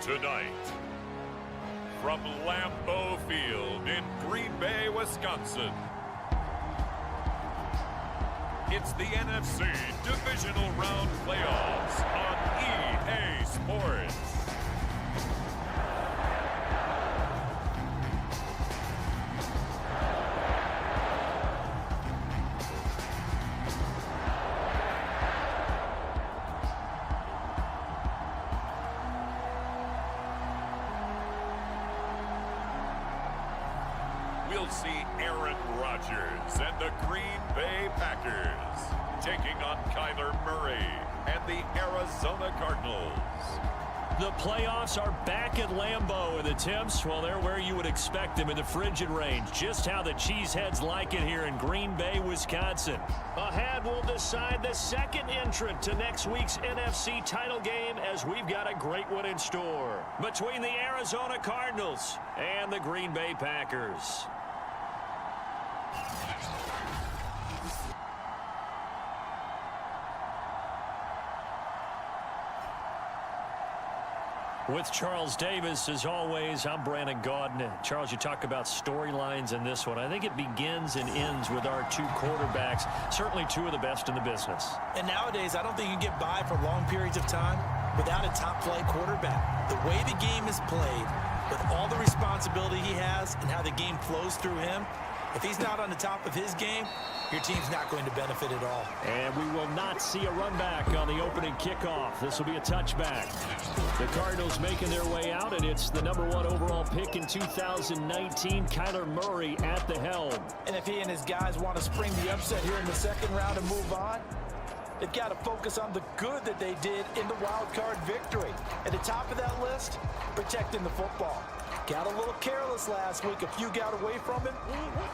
Tonight, from Lambeau Field in Green Bay, Wisconsin, it's the NFC Divisional Round Playoffs on EA Sports. We'll see Aaron Rodgers and the Green Bay Packers taking on Kyler Murray and the Arizona Cardinals. The playoffs are back at Lambeau, and the temps, well, they're where you would expect them in the frigid range. Just how the Cheeseheads like it here in Green Bay, Wisconsin. Ahead, we'll decide the second entrant to next week's NFC title game, as we've got a great one in store between the Arizona Cardinals and the Green Bay Packers. With Charles Davis, as always, I'm Brandon Gaudin. Charles, you talk about storylines in this one. I think it begins and ends with our two quarterbacks, certainly two of the best in the business. And nowadays, I don't think you can get by for long periods of time without a top-flight quarterback. The way the game is played, with all the responsibility he has and how the game flows through him, if he's not on the top of his game, your team's not going to benefit at all. And we will not see a run back on the opening kickoff. This will be a touchback. The Cardinals making their way out, and it's the #1 overall pick in 2019, Kyler Murray at the helm. And if he and his guys want to spring the upset here in the second round and move on, they've got to focus on the good that they did in the wild card victory. At the top of that list, protecting the football. Got a little careless last week. A few got away from him.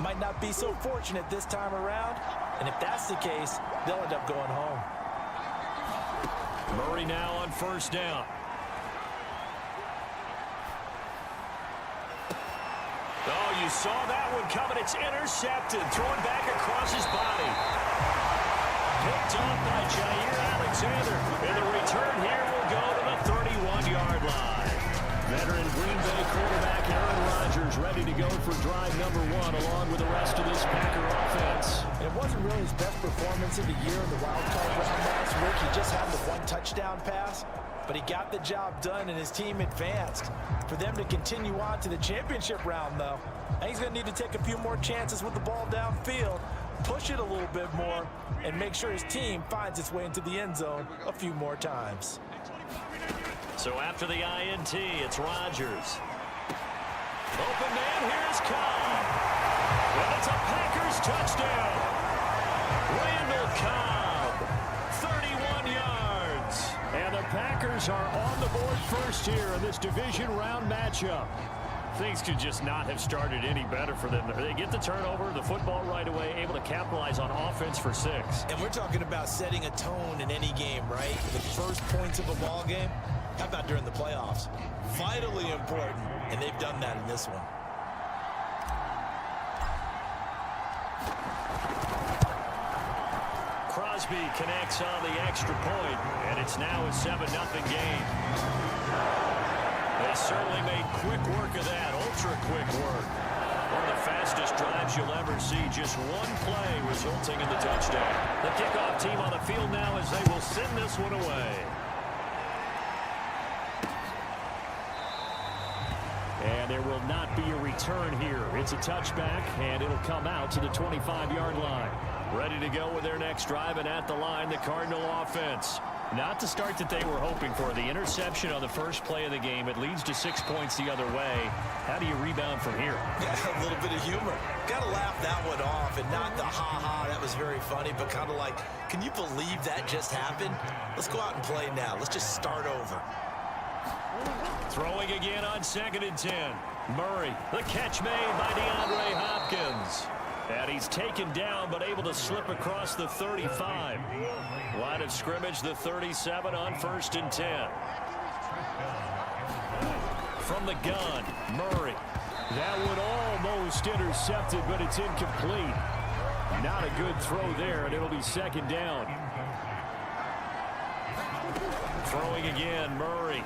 Might not be so fortunate this time around. And if that's the case, they'll end up going home. Murray now on first down. Oh, you saw that one coming. It's intercepted. Thrown back across his body. Picked off by Jair Alexander. And the return here will go to the 31-yard line. Veteran Green Bay quarterback Aaron Rodgers ready to go for drive #1 along with the rest of this Packer offense. And it wasn't really his best performance of the year in the wild card round last week. He just had the one touchdown pass, but he got the job done and his team advanced. For them to continue on to the championship round, though, I think he's going to need to take a few more chances with the ball downfield, push it a little bit more, and make sure his team finds its way into the end zone a few more times. So after the INT, it's Rodgers. Open man, here's Cobb. And it's a Packers touchdown. Randall Cobb, 31 yards. And the Packers are on the board first here in this division round matchup. Things could just not have started any better for them. They get the turnover, the football right away, able to capitalize on offense for 6. And we're talking about setting a tone in any game, right? The first points of a ball game. How about during the playoffs? Vitally important, and they've done that in this one. Crosby connects on the extra point, and it's now a 7-0 game. They certainly made quick work of that, ultra-quick work. One of the fastest drives you'll ever see, just one play resulting in the touchdown. The kickoff team on the field now as they will send this one away. And there will not be a return here. It's a touchback, and it'll come out to the 25-yard line. Ready to go with their next drive, and at the line, the Cardinal offense. Not the start that they were hoping for. The interception on the first play of the game. It leads to 6 points the other way. How do you rebound from here? Yeah, a little bit of humor. Got to laugh that one off, and not the ha-ha, that was very funny, but kind of like, can you believe that just happened? Let's go out and play now. Let's just start over. Throwing again on 2nd and 10. Murray, the catch made by DeAndre Hopkins. And he's taken down, but able to slip across the 35. Line of scrimmage, the 37 on 1st and 10. From the gun, Murray. That one almost intercepted, but it's incomplete. Not a good throw there, and it'll be 2nd down. Throwing again, Murray.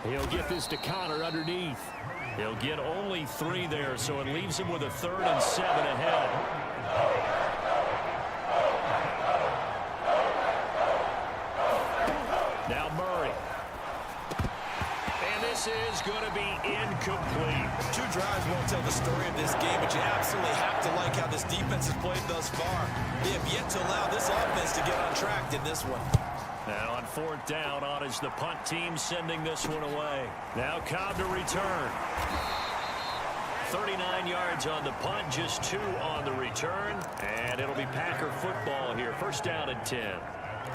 He'll get this to Connor underneath. He'll get only 3 there, so it leaves him with a 3rd and 7 ahead. Now Murray. And this is going to be incomplete. 2 drives won't tell the story of this game, but you absolutely have to like how this defense has played thus far. They have yet to allow this offense to get on track in this one. Now on 4th down, on is the punt team sending this one away. Now Cobb to return. 39 yards on the punt, just 2 on the return. And it'll be Packer football here. 1st down and 10.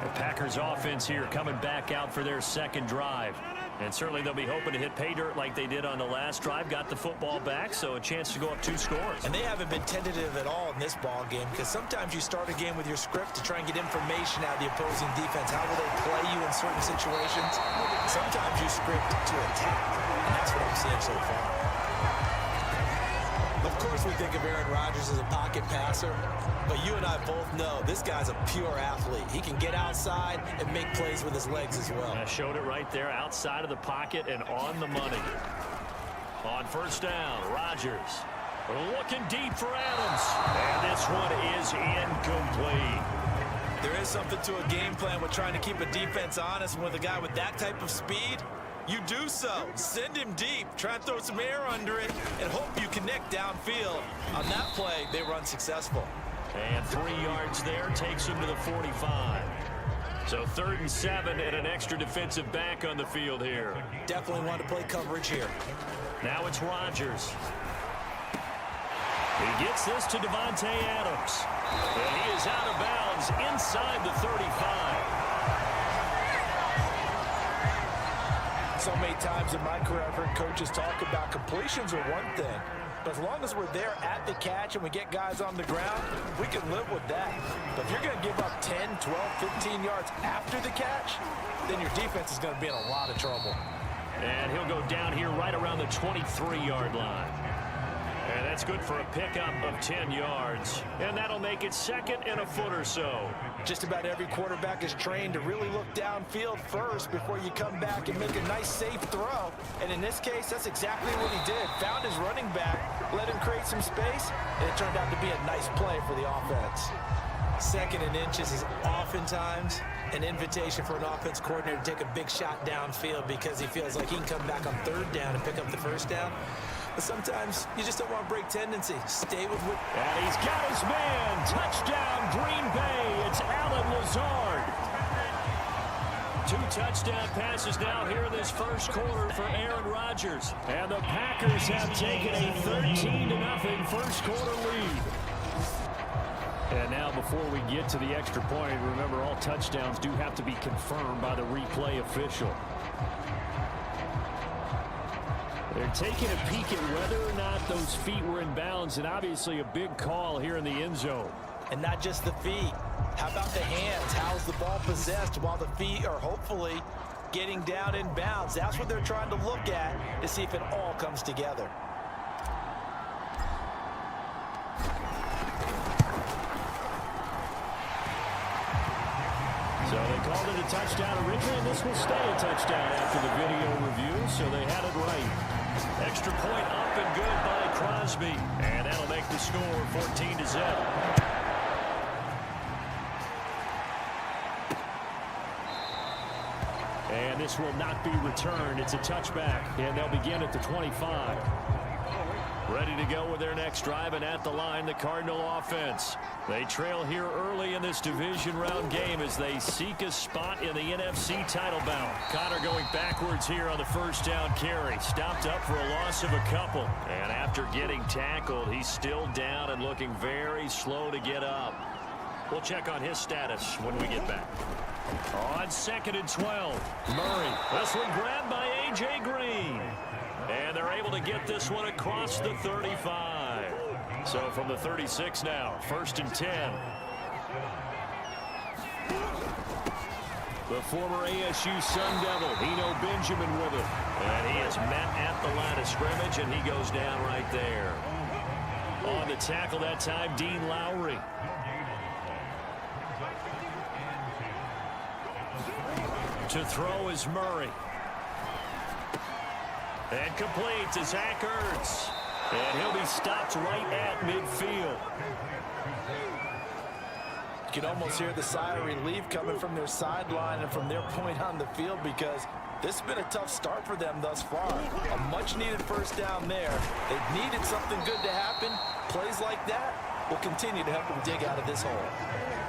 The Packers offense here coming back out for their 2nd drive. And certainly they'll be hoping to hit pay dirt like they did on the last drive. Got the football back, so a chance to go up 2 scores. And they haven't been tentative at all in this ball game, because sometimes you start a game with your script to try and get information out of the opposing defense. How will they play you in certain situations? Sometimes you script to attack, and that's what I'm seeing so far. Of course, we think of Aaron Rodgers as a pocket passer, but you and I both know this guy's a pure athlete. He can get outside and make plays with his legs as well. I showed it right there, outside of the pocket and on the money. On 1st down, Rodgers looking deep for Adams. And this one is incomplete. There is something to a game plan with trying to keep a defense honest. With a guy with that type of speed, you do so. Send him deep. Try and throw some air under it and hope you connect downfield. On that play, they run successful. And 3 yards there takes him to the 45. So 3rd and 7 and an extra defensive back on the field here. Definitely want to play coverage here. Now it's Rodgers. He gets this to Devontae Adams. And he is out of bounds inside the 35. So many times in my career, I've heard coaches talk about completions are one thing, but as long as we're there at the catch and we get guys on the ground, we can live with that. But if you're going to give up 10, 12, 15 yards after the catch, then your defense is going to be in a lot of trouble. And he'll go down here right around the 23-yard line. And that's good for a pickup of 10 yards. And that'll make it 2nd and a foot or so. Just about every quarterback is trained to really look downfield first before you come back and make a nice, safe throw. And in this case, that's exactly what he did. Found his running back, let him create some space, and it turned out to be a nice play for the offense. 2nd and inches is oftentimes an invitation for an offense coordinator to take a big shot downfield because he feels like he can come back on 3rd down and pick up the 1st down. But sometimes you just don't want to break tendency. Stay with what... And he's got his man. Touchdown, Green Bay. It's Allen Lazard. 2 touchdown passes now here in this 1st quarter for Aaron Rodgers. And the Packers have taken a 13-0 first quarter lead. And now before we get to the extra point, remember all touchdowns do have to be confirmed by the replay official. They're taking a peek at whether or not those feet were in bounds, and obviously a big call here in the end zone. And not just the feet. How about the hands? How's the ball possessed while the feet are hopefully getting down in bounds? That's what they're trying to look at to see if it all comes together. So they called it a touchdown originally, and this will stay a touchdown after the video review, so they had it right. Extra point up and good by Crosby. And that'll make the score 14-0. And this will not be returned. It's a touchback, and they'll begin at the 25. Ready to go with their next drive, and at the line, the Cardinal offense. They trail here early in this division round game as they seek a spot in the NFC title bout. Connor going backwards here on the 1st down carry. Stopped up for a loss of a couple. And after getting tackled, he's still down and looking very slow to get up. We'll check on his status when we get back. On 2nd and 12, Murray. This one grabbed by A.J. Green. And they're able to get this one across the 35. So from the 36 now, 1st and 10. The former ASU Sun Devil, Eno Benjamin with it. And he is met at the line of scrimmage, and he goes down right there. On the tackle that time, Dean Lowry. To throw is Murray. And complete to Zach Ertz. And he'll be stopped right at midfield. You can almost hear the sigh of relief coming from their sideline and from their point on the field, because this has been a tough start for them thus far. A much-needed first down there. They've needed something good to happen. Plays like that will continue to help them dig out of this hole.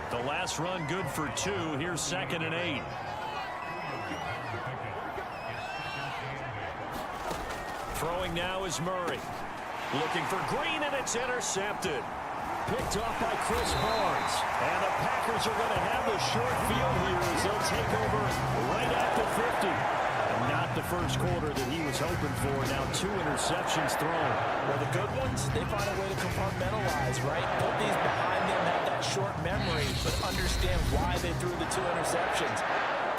The last run good for 2. Here's 2nd and 8. Throwing now is Murray. Looking for Green, and it's intercepted. Picked off by Chris Barnes. And the Packers are going to have the short field here as they'll take over right at the 50. And not the first quarter that he was hoping for. Now 2 interceptions thrown. Well, the good ones, they find a way to compartmentalize, right? Put these behind them, have that short memory, but understand why they threw the 2 interceptions.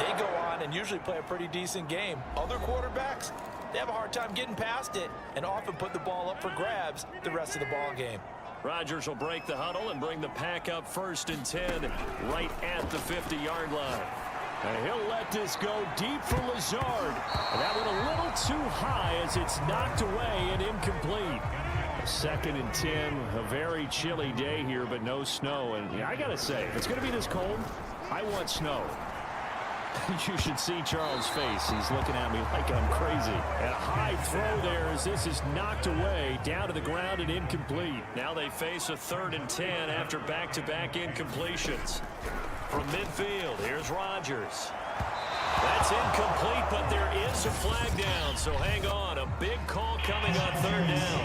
They go on and usually play a pretty decent game. Other quarterbacks, they have a hard time getting past it and often put the ball up for grabs the rest of the ball game. Rodgers will break the huddle and bring the pack up 1st and 10 right at the 50-yard line. And he'll let this go deep for Lazard. And that went a little too high as it's knocked away and incomplete. 2nd and 10, a very chilly day here, but no snow. And I got to say, if it's going to be this cold, I want snow. You should see Charles' face. He's looking at me like I'm crazy. And a high throw there as this is knocked away, down to the ground and incomplete. Now they face a 3rd and 10 after back-to-back incompletions. From midfield, here's Rodgers. That's incomplete, but there is a flag down, so hang on. A big call coming on 3rd down.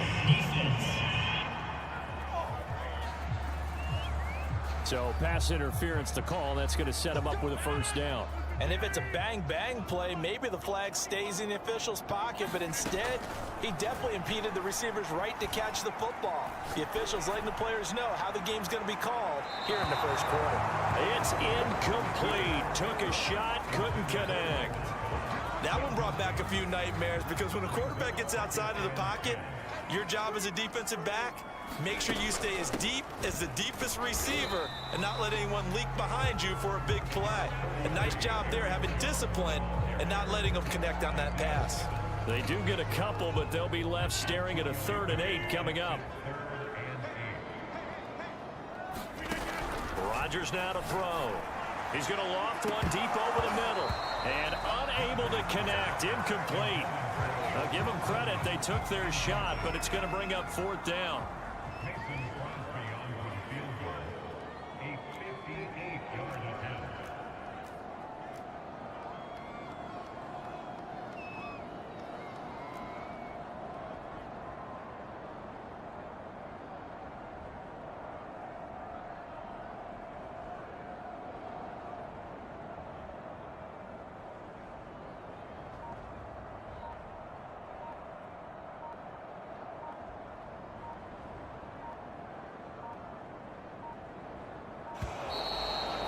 So pass interference to call. That's going to set him up with a 1st down. And if it's a bang-bang play, maybe the flag stays in the official's pocket, but instead, he definitely impeded the receiver's right to catch the football. The officials letting the players know how the game's going to be called here in the 1st quarter. It's incomplete. Took a shot, couldn't connect. That one brought back a few nightmares, because when a quarterback gets outside of the pocket, your job as a defensive back, make sure you stay as deep as the deepest receiver and not let anyone leak behind you for a big play. A nice job there, having discipline and not letting them connect on that pass. They do get a couple, but they'll be left staring at a 3rd and 8 coming up. Rodgers now to throw. He's going to loft one deep over the middle. And unable to connect. Incomplete. Now give them credit. They took their shot, but it's going to bring up 4th down.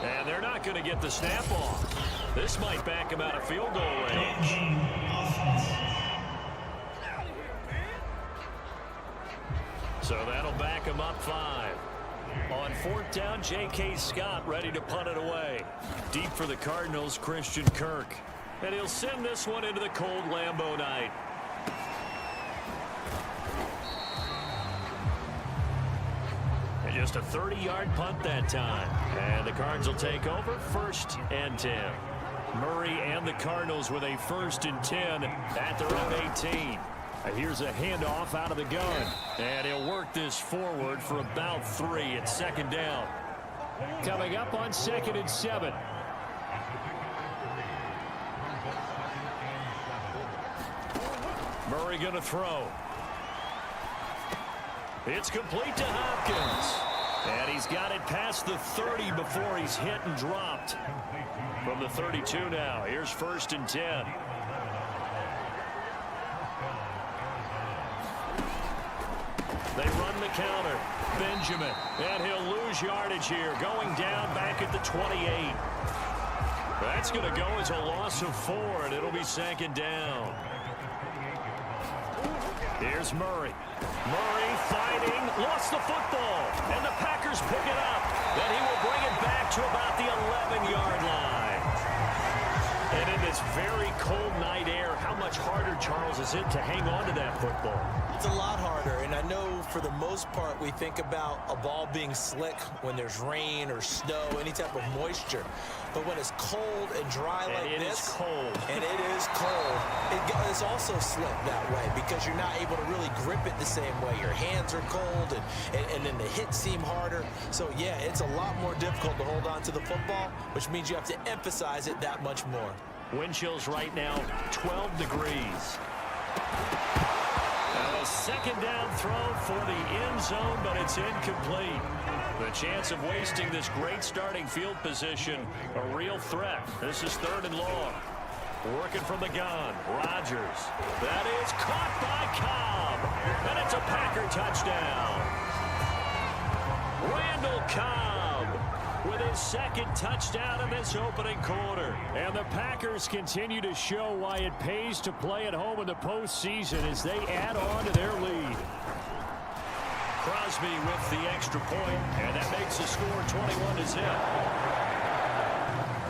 And they're not going to get the snap off. This might back him out of field goal range. So that'll back him up 5. On 4th down, J.K. Scott ready to punt it away. Deep for the Cardinals, Christian Kirk. And he'll send this one into the cold Lambeau night. Just a 30-yard punt that time. And the Cards will take over 1st and 10. Murray and the Cardinals with a 1st and 10 at their own 18. Here's a handoff out of the gun. And he'll work this forward for about 3 at 2nd down. Coming up on 2nd and 7. Murray going to throw. It's complete to Hopkins. And he's got it past the 30 before he's hit and dropped. From the 32 now, here's 1st and 10. They run the counter. Benjamin. And he'll lose yardage here. Going down back at the 28. That's going to go as a loss of 4, and it'll be 2nd down. Here's Murray. Murray fighting, lost the football, and the Packers pick it up. Then he will bring it back to about the 11-yard line. And into this very cold night air, how much harder, Charles, is it to hang on to that football? It's a lot harder, and I know for the most part we think about a ball being slick when there's rain or snow, any type of moisture. But when it's cold and dry like this, it is cold. And it is cold, it's also slick that way because you're not able to really grip it the same way. Your hands are cold, and then the hits seem harder. So, yeah, it's a lot more difficult to hold on to the football, which means you have to emphasize it that much more. Wind chills right now, 12 degrees. Now a second down throw for the end zone, but it's incomplete. The chance of wasting this great starting field position, a real threat. This is 3rd and long. Working from the gun, Rodgers. That is caught by Cobb. And it's a Packer touchdown. Randall Cobb with his 2nd touchdown in this opening quarter. And the Packers continue to show why it pays to play at home in the postseason as they add on to their lead. Crosby with the extra point, and that makes the score 21-0.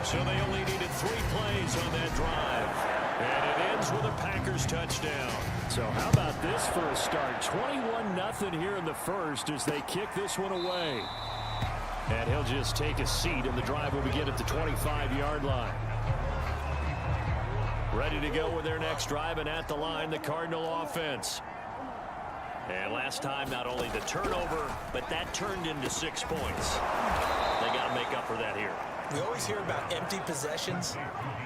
So they only needed 3 plays on that drive. And it ends with a Packers touchdown. So how about this for a start? 21-0 here in the first as they kick this one away. And he'll just take a seat, and the drive will begin at the 25-yard line. Ready to go with their next drive, and at the line, the Cardinal offense. And last time, not only the turnover, but that turned into 6 points. They got to make up for that here. We always hear about empty possessions,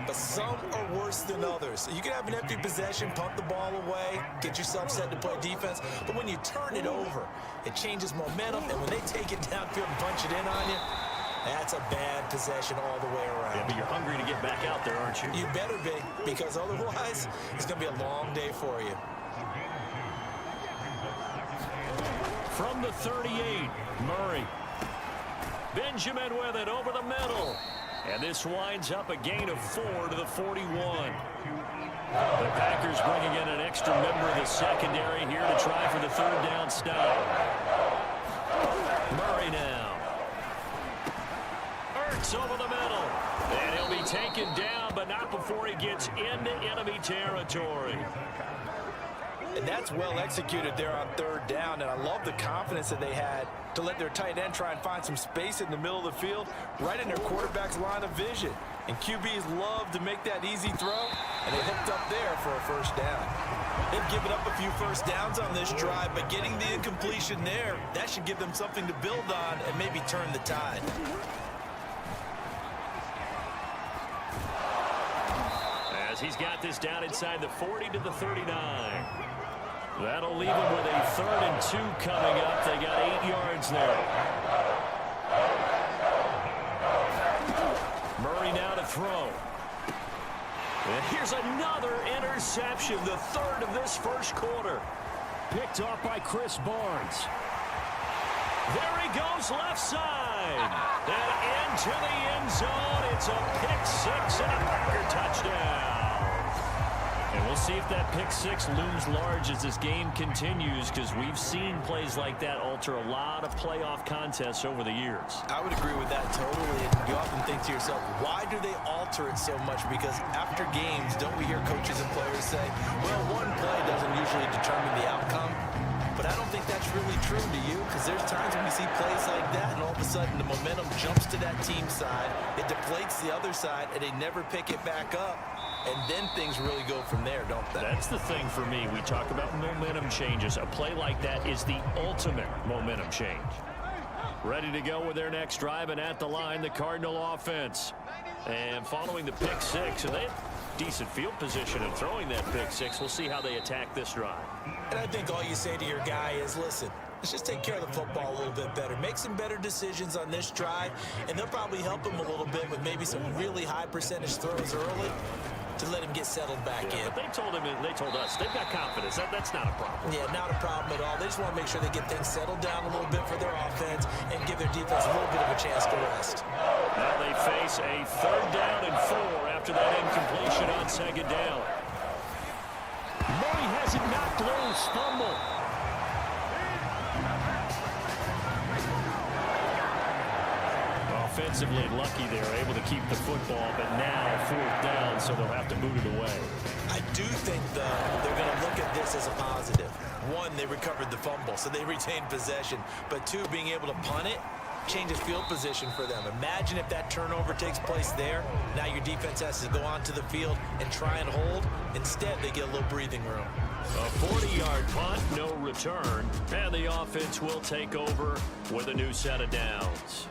but some are worse than others. You can have an empty possession, pump the ball away, get yourself set to play defense, but when you turn it over, it changes momentum, and when they take it downfield and punch it in on you, that's a bad possession all the way around. Yeah, but you're hungry to get back out there, aren't you? You better be, because otherwise, it's going to be a long day for you. From the 38, Murray. Benjamin with it over the middle. And this winds up a gain of 4 to the 41. The Packers bringing in an extra member of the secondary here to try for the 3rd down stop. Murray now. Ertz over the middle. And he'll be taken down, but not before he gets into enemy territory. And that's well executed there on 3rd down, and I love the confidence that they had to let their tight end try and find some space in the middle of the field, right in their quarterback's line of vision. And QBs love to make that easy throw, and they hooked up there for a 1st down. They've given up a few 1st downs on this drive, but getting the incompletion there, that should give them something to build on and maybe turn the tide. As he's got this down inside the 40 to the 39. That'll leave him with a 3rd and 2 coming up. They got 8 yards there. Murray now to throw. And here's another interception, the 3rd of this first quarter. Picked off by Chris Barnes. There he goes left side. And into the end zone. It's a pick 6 and a Packer touchdown. And we'll see if that pick 6 looms large as this game continues, because we've seen plays like that alter a lot of playoff contests over the years. I would agree with that totally. And you often think to yourself, why do they alter it so much? Because after games, don't we hear coaches and players say, well, one play doesn't usually determine the outcome. But I don't think that's really true, do you? Because there's times when we see plays like that, and all of a sudden the momentum jumps to that team side. It deflates the other side, and they never pick it back up. And then things really go from there, don't they? That's the thing for me. We talk about momentum changes. A play like that is the ultimate momentum change. Ready to go with their next drive, and at the line, the Cardinal offense. And following the pick 6, and they have decent field position in throwing that pick 6. We'll see how they attack this drive. And I think all you say to your guy is, listen, let's just take care of the football a little bit better. Make some better decisions on this drive, and they'll probably help him a little bit with maybe some really high percentage throws early to let him get settled back in. But they told us they've got confidence. That's not a problem. Yeah, not a problem at all. They just want to make sure they get things settled down a little bit for their offense and give their defense a little bit of a chance to rest. Now they face a 3rd down and 4 after that incompletion on 2nd down. Murray has it knocked loose. Fumble. Offensively lucky they're able to keep the football, but now 4th down, so they'll have to boot it away. I do think, though, they're going to look at this as a positive. One, they recovered the fumble, so they retained possession. But two, being able to punt it changes field position for them. Imagine if that turnover takes place there. Now your defense has to go onto the field and try and hold. Instead, they get a little breathing room. A 40-yard punt, no return, and the offense will take over with a new set of downs.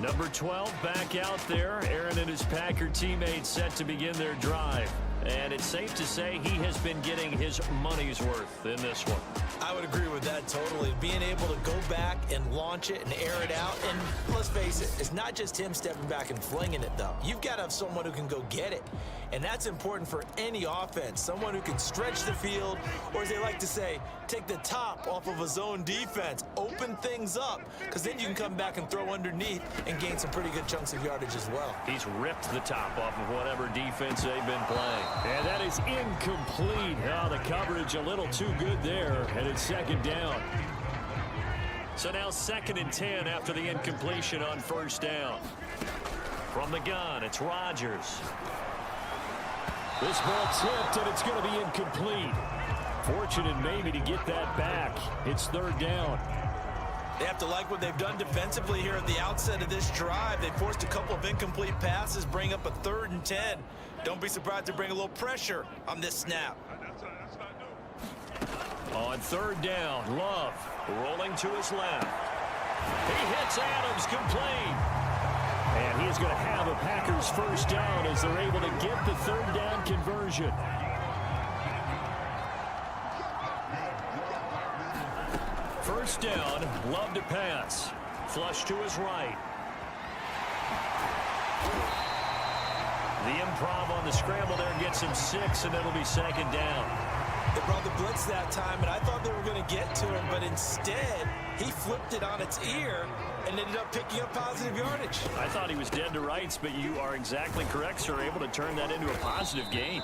Number 12 back out there. Aaron and his Packer teammates set to begin their drive. And it's safe to say he has been getting his money's worth in this one. I would agree with that totally. Being able to go back and launch it and air it out. And let's face it, it's not just him stepping back and flinging it, though. You've got to have someone who can go get it. And that's important for any offense. Someone who can stretch the field, or as they like to say, take the top off of a zone defense. Open things up, because then you can come back and throw underneath and gain some pretty good chunks of yardage as well. He's ripped the top off of whatever defense they've been playing. And that is incomplete. Oh, the coverage a little too good there, and it's second down. So now 2nd and 10 after the incompletion on first down. From the gun, it's Rodgers. This ball tipped, and it's going to be incomplete. Fortunate maybe to get that back. It's 3rd down. They have to like what they've done defensively here at the outset of this drive. They forced a couple of incomplete passes, bring up a 3rd and 10. Don't be surprised to bring a little pressure on this snap. On 3rd down, Love rolling to his left. He hits Adams complete. And he is going to have a Packers first down as they're able to get the 3rd down conversion. First down, Love to pass. Flush to his right. The improv on the scramble there gets him 6, and it'll be 2nd down. They brought the blitz that time, and I thought they were going to get to him, but instead, he flipped it on its ear and ended up picking up positive yardage. I thought he was dead to rights, but you are exactly correct, sir, able to turn that into a positive gain.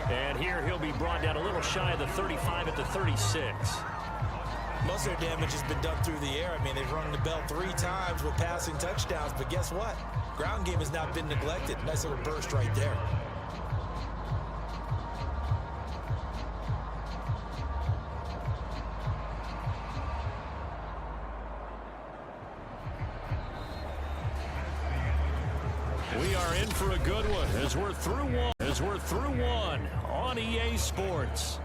And here he'll be brought down a little shy of the 35 at the 36. Most of their damage has been done through the air. I mean, they've rung the bell 3 times with passing touchdowns, but guess what? Ground game has not been neglected. Nice little burst right there. We are in for a good one as we're through one on EA Sports.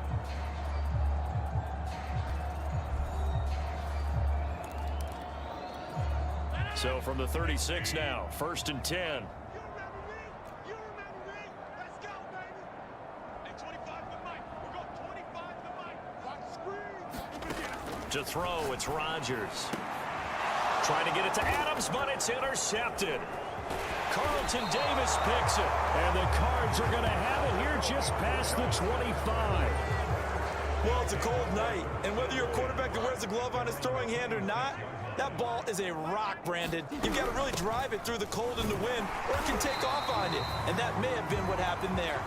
So from the 36 now, 1st and 10. To throw, it's Rodgers. Trying to get it to Adams, but it's intercepted. Carlton Davis picks it, and the Cards are going to have it here just past the 25. Well, it's a cold night, and whether you're a quarterback that wears a glove on his throwing hand or not, that ball is a rock, Brandon. You've got to really drive it through the cold and the wind, or it can take off on you, and that may have been what happened there.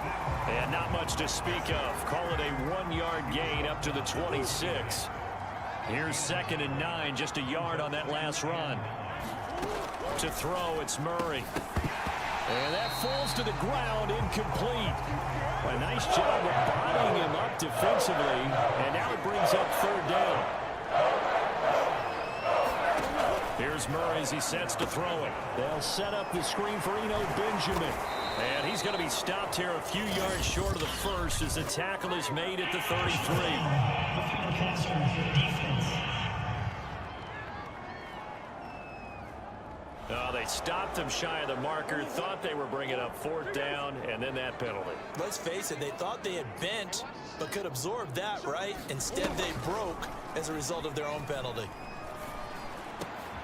And not much to speak of. Call it a 1-yard gain up to the 26. Here's 2nd and 9, just a yard on that last run. To throw, it's Murray. And that falls to the ground, incomplete. A nice job of bodying him up defensively, and now it brings up 3rd down. Here's Murray as he sets to throw it. They'll set up the screen for Eno Benjamin. And he's going to be stopped here a few yards short of the first as the tackle is made at the 33. They stopped him shy of the marker, thought they were bringing up 4th down, and then that penalty. Let's face it, they thought they had bent, but could absorb that, right? Instead, they broke as a result of their own penalty.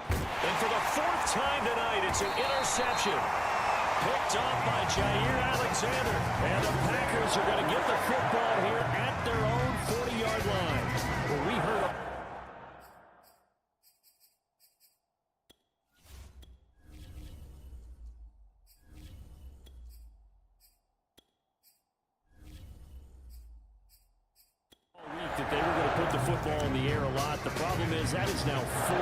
And for the 4th time tonight, it's an interception. Picked off by Jair Alexander. And the Packers are going to get the football here at their own 40-yard line. Well, we heard that they were going to put the football in the air a lot. The problem is that is now 4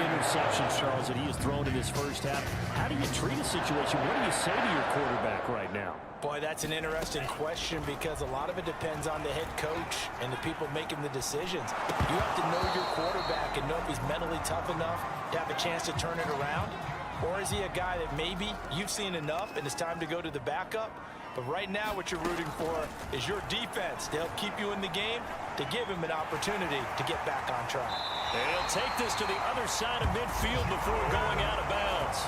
interceptions, Charles, that he has thrown in this first half. How do you treat a situation? What do you say to your quarterback right now? Boy, that's an interesting question because a lot of it depends on the head coach and the people making the decisions. You have to know your quarterback and know if he's mentally tough enough to have a chance to turn it around. Or is he a guy that maybe you've seen enough and it's time to go to the backup? But right now what you're rooting for is your defense to help keep you in the game, to give him an opportunity to get back on track. And he'll take this to the other side of midfield before going out of bounds.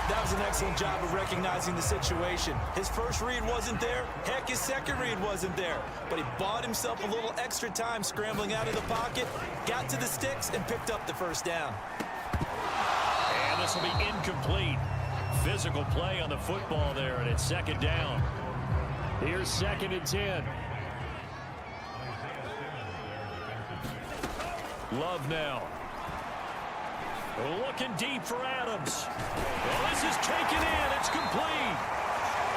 That was an excellent job of recognizing the situation. His first read wasn't there. Heck, his second read wasn't there. But he bought himself a little extra time scrambling out of the pocket, got to the sticks, and picked up the first down. And this will be incomplete. Physical play on the football there, and it's second down. Here's 2nd and 10. Love now. Looking deep for Adams. Well, this is taken in. It's complete.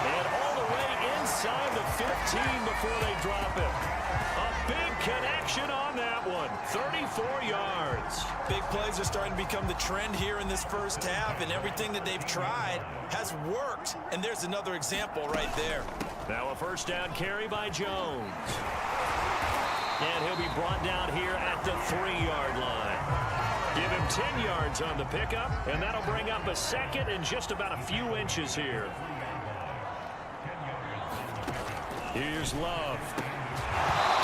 And all the way inside the 15 before they drop it. A big connection on that one. 34 yards. Big plays are starting to become the trend here in this first half, and everything that they've tried has worked. And there's another example right there. Now a first down carry by Jones. And he'll be brought down here at the 3-yard line. Give him 10 yards on the pickup, and that'll bring up a second and just about a few inches here. Here's Love.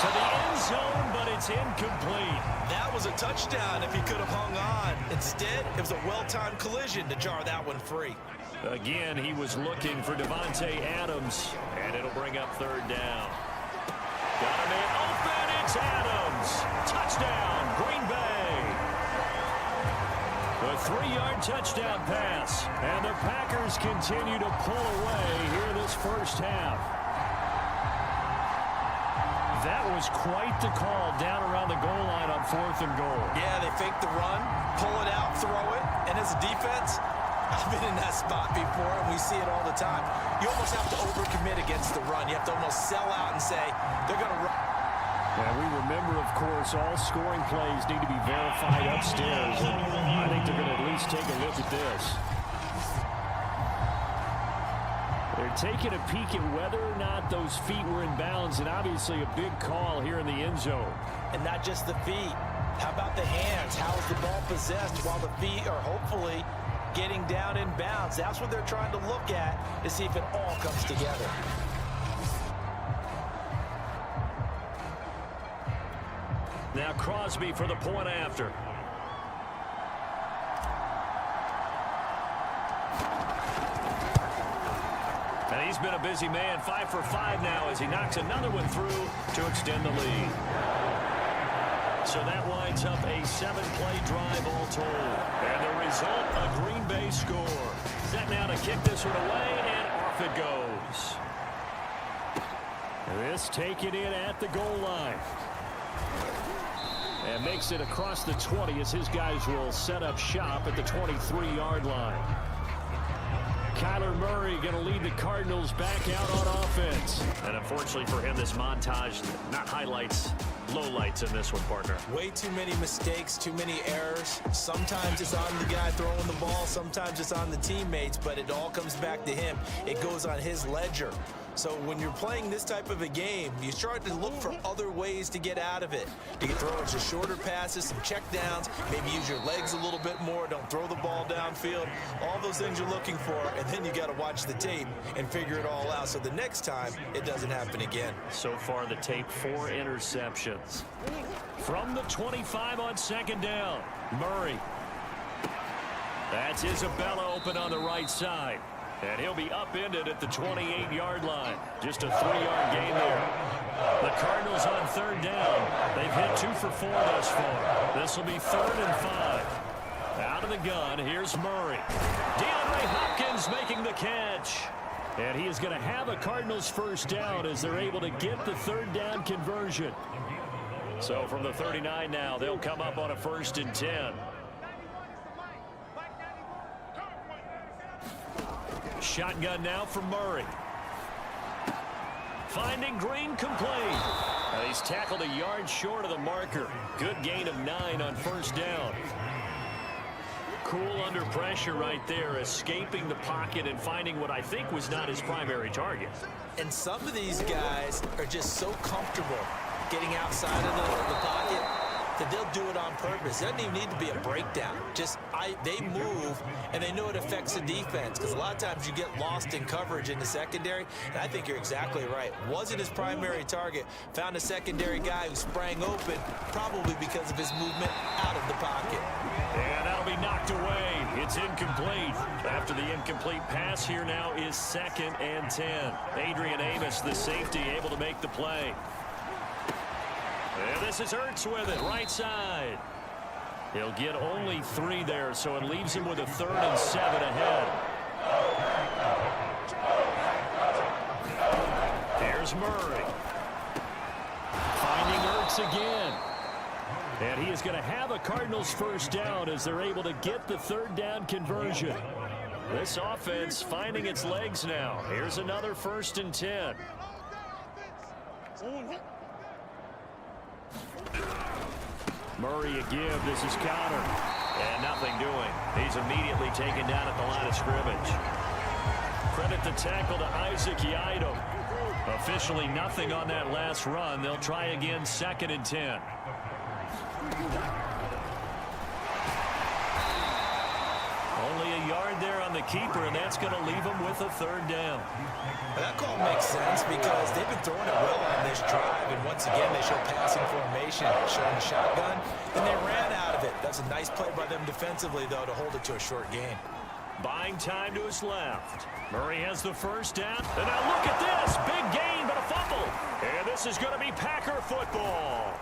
To the end zone, but it's incomplete. That was a touchdown if he could have hung on. Instead, it was a well-timed collision to jar that one free. Again, he was looking for Devontae Adams, and it'll bring up 3rd down. Got a man open. It's Adams. Touchdown, Green Bay. A 3-yard touchdown pass. And the Packers continue to pull away here this first half. That was quite the call down around the goal line on 4th and goal. Yeah, they fake the run, pull it out, throw it, and as a defense, I've been in that spot before, and we see it all the time. You almost have to overcommit against the run. You have to almost sell out and say, they're going to run. And we remember, of course, all scoring plays need to be verified upstairs, and I think they're going to at least take a look at this. They're taking a peek at whether or not those feet were in bounds, and obviously a big call here in the end zone. And not just the feet. How about the hands? How is the ball possessed while the feet are hopefully getting down in bounds? That's what they're trying to look at to see if it all comes together. Now Crosby for the point after. And he's been a busy man, 5 for 5 now as he knocks another one through to extend the lead. So that winds up a 7-play drive all told. And the result, a Green Bay score. Set now to kick this one away, and off it goes. This taken in at the goal line. And makes it across the 20 as his guys will set up shop at the 23-yard line. Kyler Murray going to lead the Cardinals back out on offense. And unfortunately for him, this montage, not highlights, lowlights in this one, partner. Way too many mistakes, too many errors. Sometimes it's on the guy throwing the ball, sometimes it's on the teammates, but it all comes back to him. It goes on his ledger. So when you're playing this type of a game, you start to look for other ways to get out of it. You can throw some shorter passes, some checkdowns, maybe use your legs a little bit more, don't throw the ball downfield. All those things you're looking for, and then you got to watch the tape and figure it all out so the next time it doesn't happen again. So far the tape, 4 interceptions. From the 25 on 2nd down, Murray. That's Isabella open on the right side. And he'll be upended at the 28-yard line. Just a 3-yard gain there. The Cardinals on 3rd down. They've hit 2 for 4 thus far. This will be 3rd and 5. Out of the gun, here's Murray. DeAndre Hopkins making the catch. And he is going to have a Cardinals first down as they're able to get the 3rd down conversion. So from the 39 now, they'll come up on a 1st and 10. Shotgun now from Murray. Finding Green complete. He's tackled a yard short of the marker. Good gain of 9 on first down. Cool under pressure right there, escaping the pocket and finding what I think was not his primary target. And some of these guys are just so comfortable getting outside of the pocket that they'll do it on purpose. It doesn't even need to be a breakdown. They move, and they know it affects the defense, because a lot of times you get lost in coverage in the secondary, and I think you're exactly right. Wasn't his primary target. Found a secondary guy who sprang open, probably because of his movement out of the pocket. And that'll be knocked away. It's incomplete. After the incomplete pass, here now is 2nd and 10. Adrian Amos, the safety, able to make the play. And this is Ertz with it, right side. He'll get only 3 there, so it leaves him with a 3rd and 7 ahead. Here's Murray. Finding Ertz again. And he is going to have a Cardinals first down as they're able to get the 3rd down conversion. This offense finding its legs now. Here's another 1st and 10. Murray a give. This is counter. And nothing doing. He's immediately taken down at the line of scrimmage. Credit the tackle to Isaac Yiadom. Officially nothing on that last run. They'll try again, 2nd and 10. Only a yard there on the keeper, and that's going to leave him with a 3rd down. That call makes sense because they've been throwing it well on this drive, and once again they show passing formation, showing the shotgun, and they ran out of it. That's a nice play by them defensively, though, to hold it to a short gain. Buying time to his left. Murray has the first down. And now look at this. Big gain, but a fumble. And this is going to be Packer football.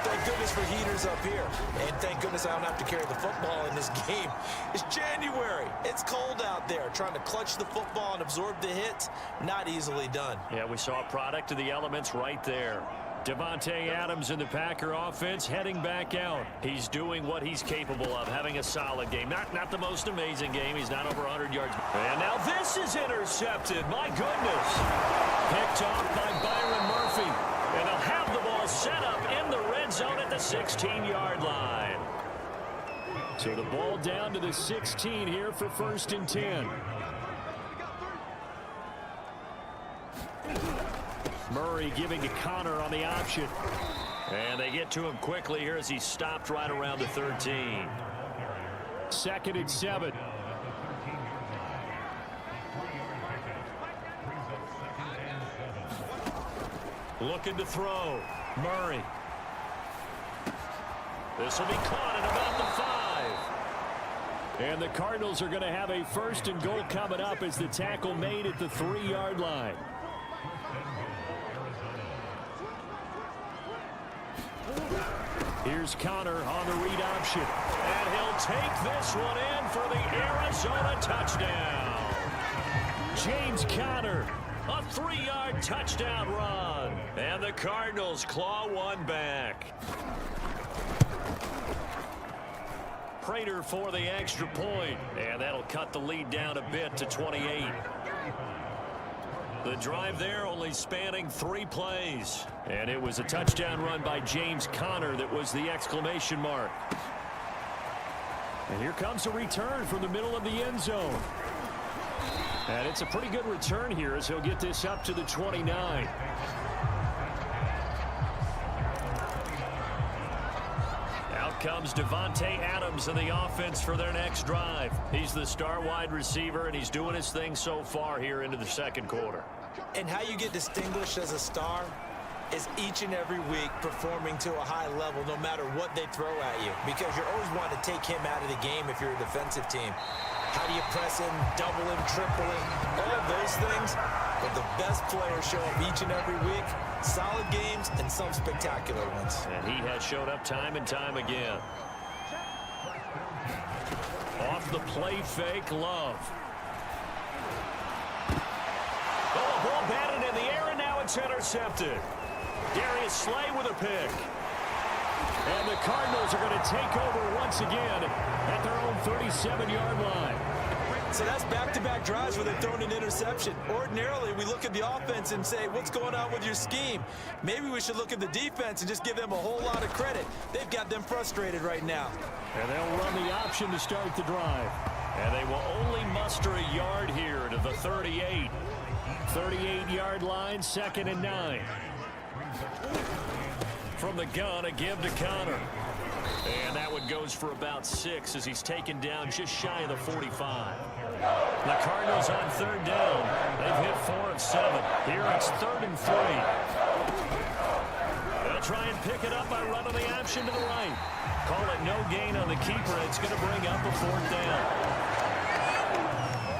Thank goodness for heaters up here. And thank goodness I don't have to carry the football in this game. It's January. It's cold out there. Trying to clutch the football and absorb the hits, not easily done. Yeah, we saw a product of the elements right there. Davante Adams in the Packer offense heading back out. He's doing what he's capable of, having a solid game. Not the most amazing game. He's not over 100 yards. And now this is intercepted. My goodness. Picked off by Byron Murphy. And they'll have the ball set up in the red zone at the 16-yard line. So the ball down to the 16 here for 1st and 10. Murray giving to Connor on the option. And they get to him quickly here as he stopped right around the 13. 2nd and 7. Looking to throw. Murray. This will be caught at about the 5. And the Cardinals are going to have a 1st and goal coming up as the tackle made at the 3-yard line. Here's Connor on the read option. And he'll take this one in for the Arizona touchdown. James Conner, a 3-yard touchdown run. And the Cardinals claw one back. Prater for the extra point. And that'll cut the lead down a bit to 28. The drive there only spanning 3 plays. And it was a touchdown run by James Conner that was the exclamation mark. And here comes a return from the middle of the end zone. And it's a pretty good return here as he'll get this up to the 29. Out comes Davante Adams in the offense for their next drive. He's the star wide receiver, and he's doing his thing so far here into the 2nd quarter. And how you get distinguished as a star is each and every week performing to a high level no matter what they throw at you, because you're always wanting to take him out of the game if you're a defensive team. How do you press him, double him, triple him, all of those things? But the best players show up each and every week. Solid games and some spectacular ones. And he has showed up time and time again. Off the play fake, Love. Oh, ball batted in the air, and now it's intercepted. Darius Slay with a pick. And the Cardinals are going to take over once again at their own 37-yard line. So that's back-to-back drives where they've thrown an interception. Ordinarily, we look at the offense and say, what's going on with your scheme? Maybe we should look at the defense and just give them a whole lot of credit. They've got them frustrated right now. And they'll run the option to start the drive. And they will only muster a yard here to the 38. 38-yard line, 2nd and 9. From the gun, a give to Connor. And that one goes for about 6 as he's taken down just shy of the 45. The Cardinals on 3rd down. They've hit 4 of 7. Here it's 3rd and 3. They'll try and pick it up by running the option to the right. Call it no gain on the keeper. It's going to bring up a 4th down.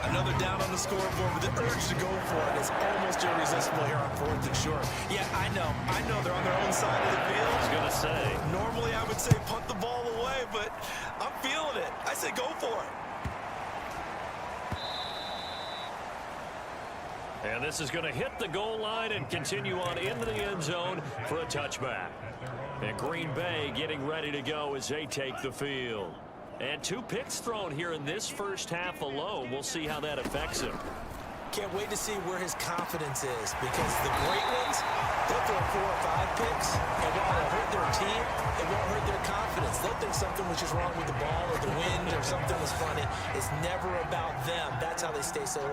Another down on the scoreboard with the urge to go for it. It's almost irresistible here on 4th and short. Yeah, I know they're on their own side of the field. I was going to say. Normally I would say punt the ball away, but I'm feeling it. I say go for it. And this is going to hit the goal line and continue on into the end zone for a touchback. And Green Bay getting ready to go as they take the field. And 2 picks thrown here in this first half alone. We'll see how that affects him. Can't wait to see where his confidence is, because the great ones, they'll throw 4 or 5 picks, and while it'll hurt their team, it won't hurt their confidence. They'll think something was just wrong with the ball or the wind or something was funny. It's never about them. That's how they stay so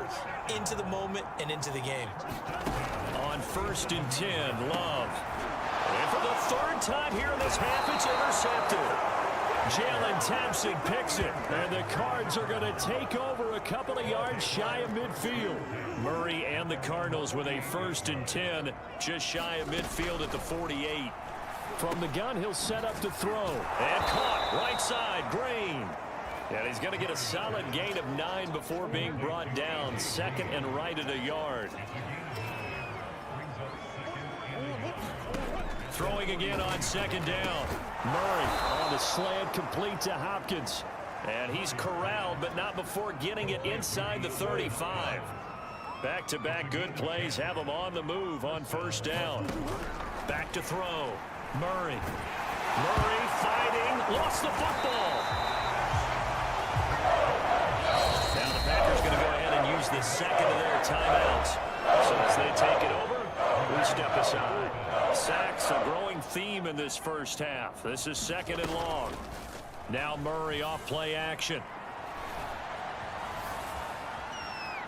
into the moment and into the game. On 1st and 10, Love. And for the 3rd time here in this half, it's intercepted. Jalen Thompson picks it, and the Cards are going to take over a couple of yards shy of midfield. Murray and the Cardinals with a 1st and 10, just shy of midfield at the 48. From the gun, he'll set up to throw. And caught, right side, Green. And he's going to get a solid gain of 9 before being brought down. 2nd and right at a yard. Throwing again on 2nd down. Murray on the slant, complete to Hopkins. And he's corralled, but not before getting it inside the 35. Back-to-back good plays have him on the move on 1st down. Back to throw. Murray. Murray fighting. Lost the football. Now the Packers going to go ahead and use the 2nd of their timeouts. So as they take it over, we step aside. Sacks, a growing theme in this first half. This is 2nd and long. Now Murray off play action.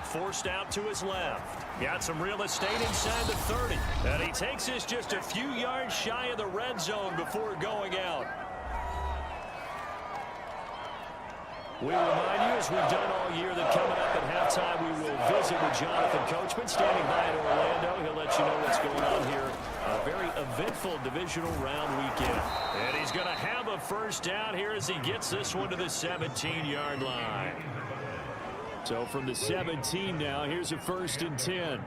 Forced out to his left. Got some real estate inside the 30. And he takes this just a few yards shy of the red zone before going out. We remind you, as we've done all year, that coming up at halftime, we will visit with Jonathan Coachman standing by in Orlando. He'll let you know what's going on here. A very eventful divisional round weekend. And he's going to have a 1st down here as he gets this one to the 17-yard line. So from the 17 now, here's a 1st and 10.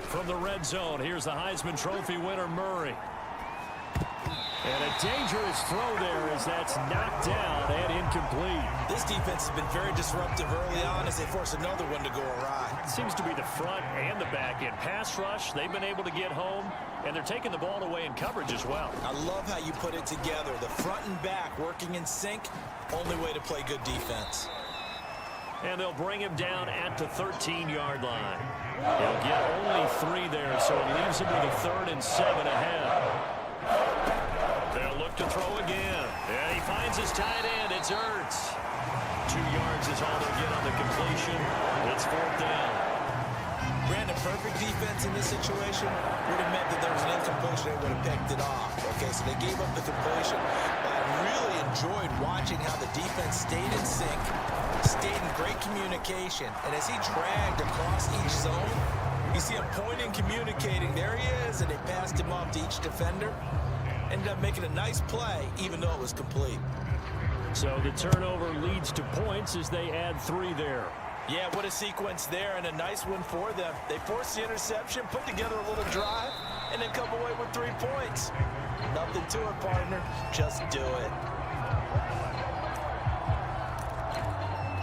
From the red zone, here's the Heisman Trophy winner, Murray. And a dangerous throw there as that's knocked down and incomplete. This defense has been very disruptive early on as they force another one to go awry. It seems to be the front and the back end. Pass rush, they've been able to get home, and they're taking the ball away in coverage as well. I love how you put it together. The front and back working in sync, only way to play good defense. And they'll bring him down at the 13-yard line. He'll get only 3 there, so it leaves him with a 3rd and 7 ahead. They'll look to throw again. And he finds his tight end. It's Ertz. 2 yards is all they'll get on the completion. It's 4th down. Brandon, perfect defense in this situation would have meant that there was an incompletion. They would have picked it off. Okay, so they gave up the completion. But I really enjoyed watching how the defense stayed in sync, stayed in great communication. And as he dragged across each zone, you see him pointing, communicating. There he is, and they passed him off to each defender. Ended up making a nice play, even though it was complete. So the turnover leads to points as they add 3 there. Yeah, what a sequence there, and a nice one for them. They forced the interception, put together a little drive, and then come away with 3 points. Nothing to it, partner. Just do it.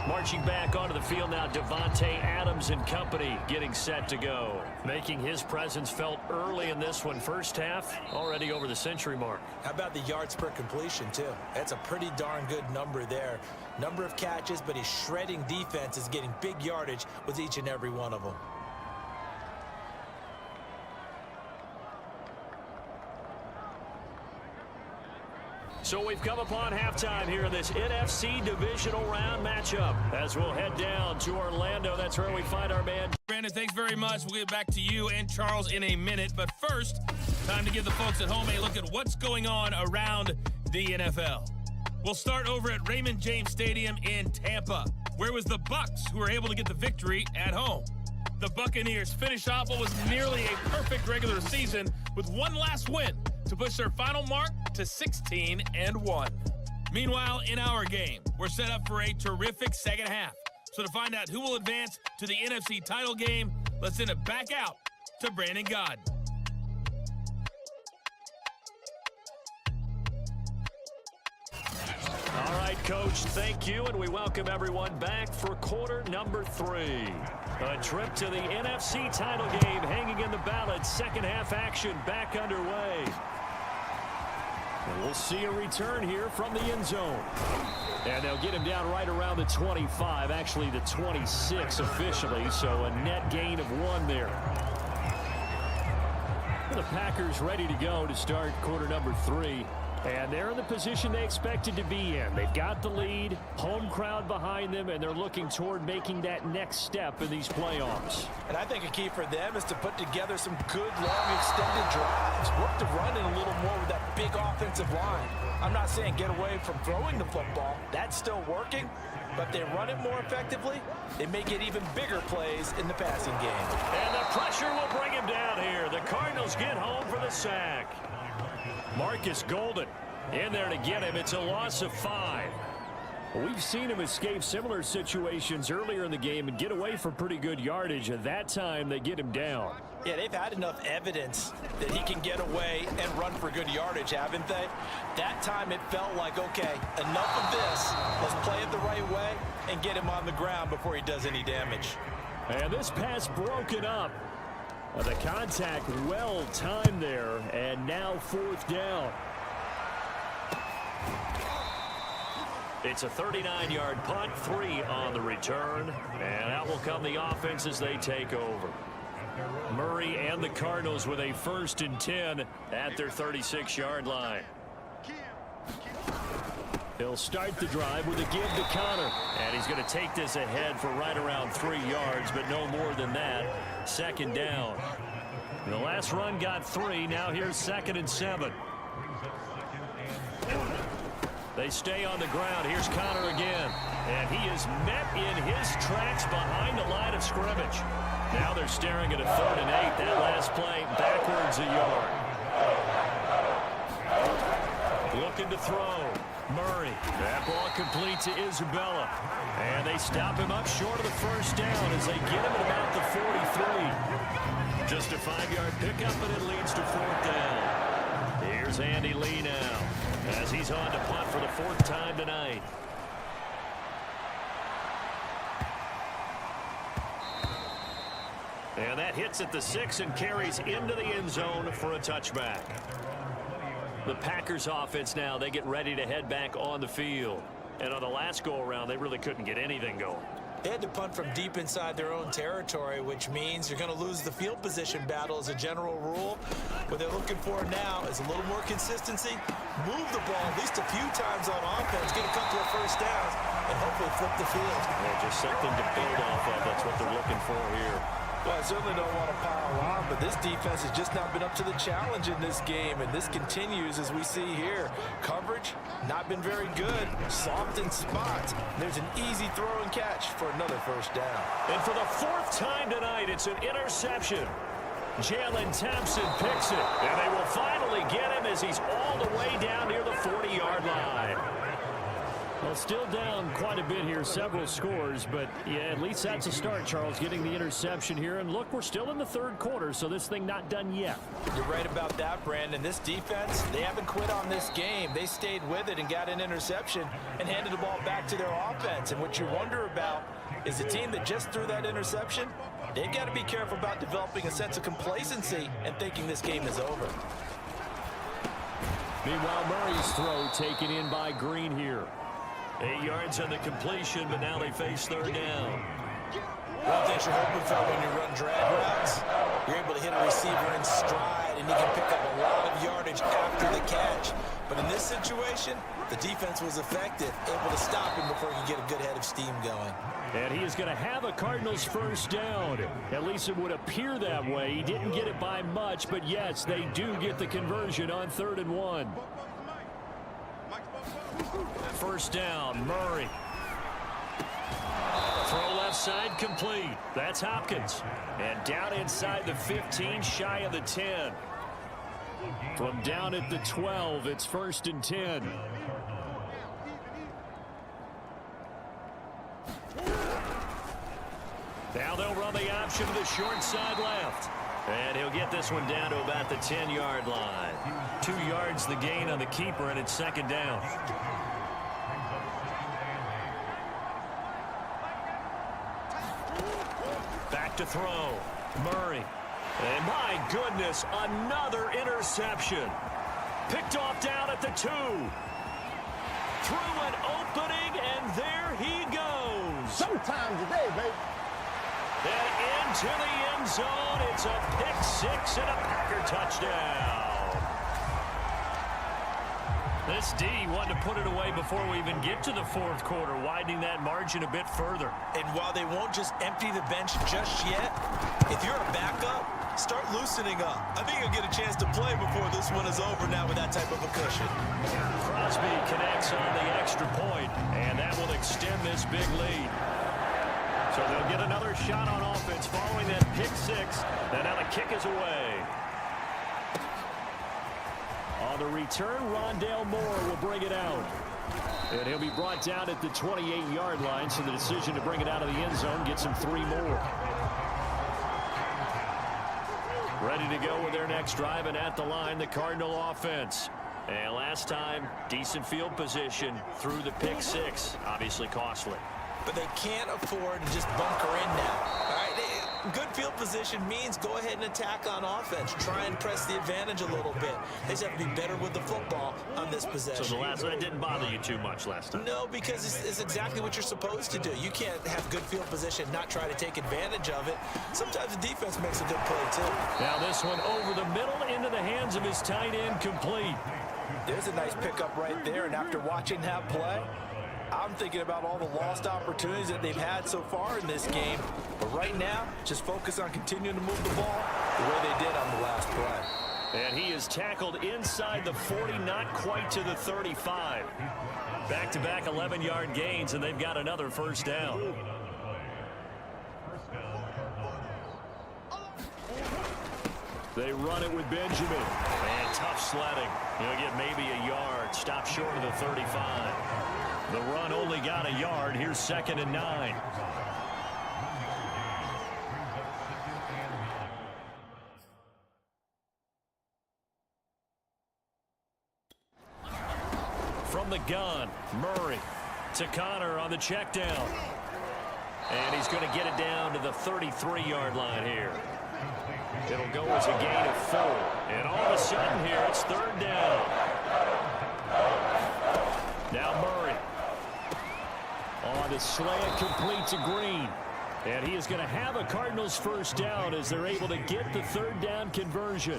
Marching back onto the field now, Devontae Adams and company getting set to go. Making his presence felt early in this one. First half, already over the century mark. How about the yards per completion, too? That's a pretty darn good number there. Number of catches, but he's shredding defense, is getting big yardage with each and every one of them. So we've come upon halftime here in this NFC divisional round matchup as we'll head down to Orlando. That's where we find our man. Brandon, thanks very much. We'll get back to you and Charles in a minute. But first, time to give the folks at home a look at what's going on around the NFL. We'll start over at Raymond James Stadium in Tampa. Where was the Bucs who were able to get the victory at home? The Buccaneers finish off what was nearly a perfect regular season with one last win to push their final mark to 16-1. Meanwhile, in our game, we're set up for a terrific second half. So to find out who will advance to the NFC title game, let's send it back out to Brandon Gaudin. All right, Coach, thank you, and we welcome everyone back for quarter number 3. A trip to the NFC title game hanging in the balance. Second half action back underway. And we'll see a return here from the end zone. And they'll get him down right around the 25, actually the 26 officially, so a net gain of 1 there. The Packers ready to go to start quarter number 3. And they're in the position they expected to be in. They've got the lead, home crowd behind them, and they're looking toward making that next step in these playoffs. And I think a key for them is to put together some good, long, extended drives. Work the run in a little more with that big offensive line. I'm not saying get away from throwing the football. That's still working. But if they run it more effectively, they may get even bigger plays in the passing game. And the pressure will bring him down here. The Cardinals get home for the sack. Marcus Golden in there to get him. It's a loss of 5. We've seen him escape similar situations earlier in the game and get away from pretty good yardage. At that time, they get him down. Yeah, they've had enough evidence that he can get away and run for good yardage, haven't they? That time it felt like, okay, enough of this. Let's play it the right way and get him on the ground before he does any damage. And this pass broken up. The contact well timed there, and now 4th down. It's a 39-yard punt, 3 on the return, and out will come the offense as they take over. Murray and the Cardinals with a 1st and 10 at their 36-yard line. He'll start the drive with a give to Connor, and he's going to take this ahead for right around 3 yards, but no more than that. 2nd down. The last run got 3. Now here's 2nd and 7. They stay on the ground. Here's Connor again, and he is met in his tracks behind the line of scrimmage. Now they're staring at a 3rd and 8. That last play backwards a yard. Looking to throw. Murray. That ball complete to Isabella. And they stop him up short of the 1st down as they get him at about the 43. Just a 5-yard pickup, and it leads to 4th down. Here's Andy Lee now as he's on to punt for the 4th time tonight. And that hits at the 6 and carries into the end zone for a touchback. The Packers offense now, they get ready to head back on the field. And on the last go-around, they really couldn't get anything going. They had to punt from deep inside their own territory, which means you're going to lose the field position battle as a general rule. What they're looking for now is a little more consistency, move the ball at least a few times on offense, get a couple of 1st downs, and hopefully flip the field. Yeah, just something to build off of. That's what they're looking for here. Well, I certainly don't want to pile on, but this defense has just not been up to the challenge in this game, and this continues as we see here. Coverage, not been very good. Soft in spots. There's an easy throw and catch for another 1st down. And for the 4th time tonight, it's an interception. Jalen Thompson picks it, and they will finally get him as he's all the way down near the 40-yard line. Well, still down quite a bit here, several scores, but yeah, at least that's a start, Charles, getting the interception here. And look, we're still in the third quarter, so this thing not done yet. You're right about that, Brandon. This defense, they haven't quit on this game. They stayed with it and got an interception and handed the ball back to their offense. And what you wonder about is the team that just threw that interception, they've got to be careful about developing a sense of complacency and thinking this game is over. Meanwhile, Murray's throw taken in by Green here. 8 yards on the completion, but now they face third down. One thing you're hoping for when you run drag routes, you're able to hit a receiver in stride, and you can pick up a lot of yardage after the catch. But in this situation, the defense was effective, able to stop him before he could get a good head of steam going. And he is going to have a Cardinals first down. At least it would appear that way. He didn't get it by much, but yes, they do get the conversion on 3rd and 1. First down, Murray. Throw left side complete. That's Hopkins. And down inside the 15, shy of the 10. From down at the 12, it's 1st and 10. Now they'll run the option to the short side left. And he'll get this one down to about the 10-yard line. 2 yards the gain on the keeper, and it's 2nd down. Back to throw. Murray. And my goodness, another interception. Picked off down at the 2. Through an opening, and there he goes. Sometime today, baby. And into the end zone. It's a pick 6 and a Packer touchdown. This D wanted to put it away before we even get to the 4th quarter, widening that margin a bit further. And while they won't just empty the bench just yet, if you're a backup, start loosening up. I think you'll get a chance to play before this one is over now with that type of a cushion. Crosby connects on the extra point, and that will extend this big lead. So they'll get another shot on offense following that pick 6, and now the kick is away. On the return, Rondale Moore will bring it out. And he'll be brought down at the 28-yard line, so the decision to bring it out of the end zone gets him 3 more. Ready to go with their next drive, and at the line, the Cardinal offense. And last time, decent field position through the pick 6, obviously costly. But they can't afford to just bunker in now. All right, good field position means go ahead and attack on offense. Try and press the advantage a little bit. They just have to be better with the football on this possession. So the last one didn't bother you too much last time? No, because it's exactly what you're supposed to do. You can't have good field position, not try to take advantage of it. Sometimes the defense makes a good play, too. Now this one over the middle into the hands of his tight end, complete. There's a nice pickup right there, and after watching that play, I'm thinking about all the lost opportunities that they've had so far in this game. But right now, just focus on continuing to move the ball the way they did on the last play. And he is tackled inside the 40, not quite to the 35. Back-to-back 11-yard gains, and they've got another first down. They run it with Benjamin. And tough sledding. He'll get maybe a yard. Stop short of the 35. The run only got a yard. Here's 2nd and 9. From the gun, Murray to Connor on the check down. And he's going to get it down to the 33-yard line here. It'll go as a gain of 4. And all of a sudden here, it's 3rd down. Now Murray. On the slant, complete to Green. And he is going to have a Cardinals first down as they're able to get the 3rd down conversion.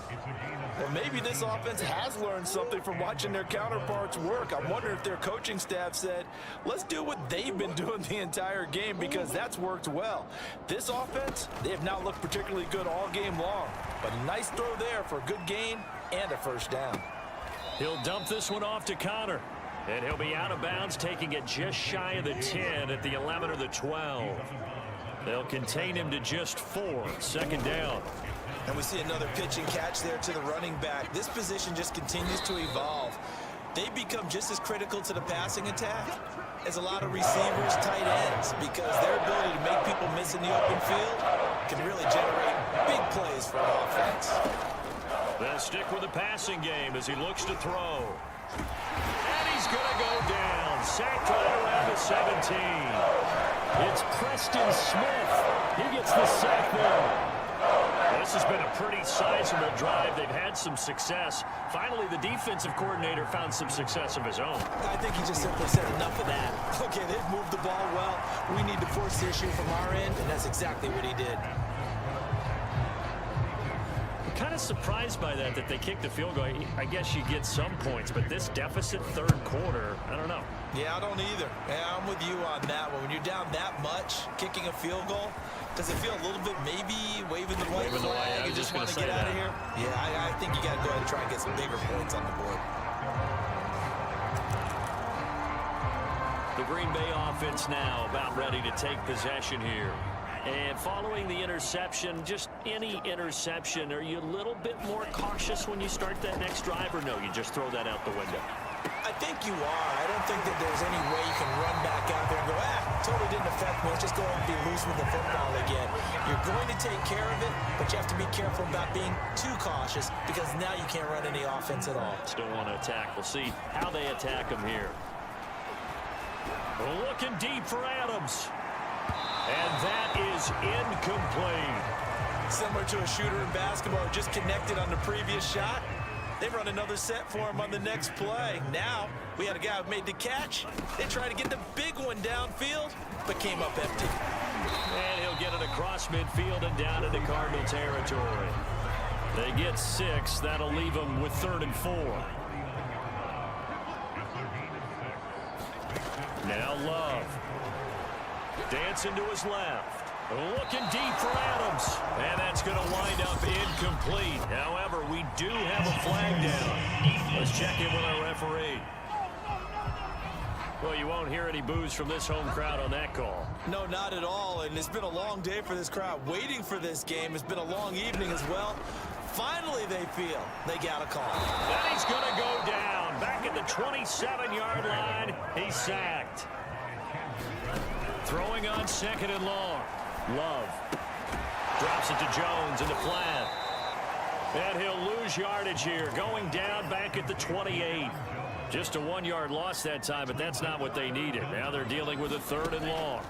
Well, maybe this offense has learned something from watching their counterparts work. I wonder if their coaching staff said, let's do what they've been doing the entire game, because that's worked well. This offense, they have not looked particularly good all game long. But a nice throw there for a good gain and a first down. He'll dump this one off to Connor. And he'll be out of bounds, taking it just shy of the 10 at the 11 or the 12. They'll contain him to just 4. 2nd down. And we see another pitch and catch there to the running back. This position just continues to evolve. they become just as critical to the passing attack as a lot of receivers, tight ends, because their ability to make people miss in the open field can really generate big plays for an offense. They'll stick with the passing game as he looks to throw. And he's going to go down. Sacked right around the 17. It's Preston Smith. He gets the sack there. This has been a pretty sizable drive. They've had some success. Finally, the defensive coordinator found some success of his own. I think he just simply said enough of that. Okay, they've moved the ball well. We need to force the issue from our end, and that's exactly what he did. I'm kind of surprised by that they kicked the field goal. I guess you get some points, but this deficit third quarter, I don't know. Yeah, I don't either. Yeah, I'm with you on that one. When you're down that much, kicking a field goal, does it feel a little bit maybe waving the white flag and just want to get out of here? Yeah, I think you got to go ahead and try and get some bigger points on the board. The Green Bay offense now about ready to take possession here. And following the interception, just any interception, are you a little bit more cautious when you start that next drive, or no, you just throw that out the window? I think you are. I don't think that there's any way you can run back out there and go, totally didn't affect me. Let's just go and be loose with the football again. You're going to take care of it, but you have to be careful about being too cautious because now you can't run any offense at all. Still want to attack. We'll see how they attack him here. Looking deep for Adams. And that is incomplete. Similar to a shooter in basketball who just connected on the previous shot. They run another set for him on the next play. Now, we had a guy who made the catch. They tried to get the big one downfield, but came up empty. And he'll get it across midfield and down into Cardinal territory. They get 6. That'll leave them with 3rd and 4. Now Love. Dancing to his left. Looking deep for Adams. And that's going to wind up incomplete. However, we do have a flag down. Let's check in with our referee. Well, you won't hear any boos from this home crowd on that call. No, not at all. And it's been a long day for this crowd waiting for this game. It's been a long evening as well. Finally, they feel they got a call. And he's going to go down. Back at the 27-yard line. He's sacked. Throwing on 2nd and long. Love drops it to Jones in the flat. And he'll lose yardage here. Going down back at the 28. Just a 1-yard loss that time, but that's not what they needed. Now they're dealing with a 3rd and long.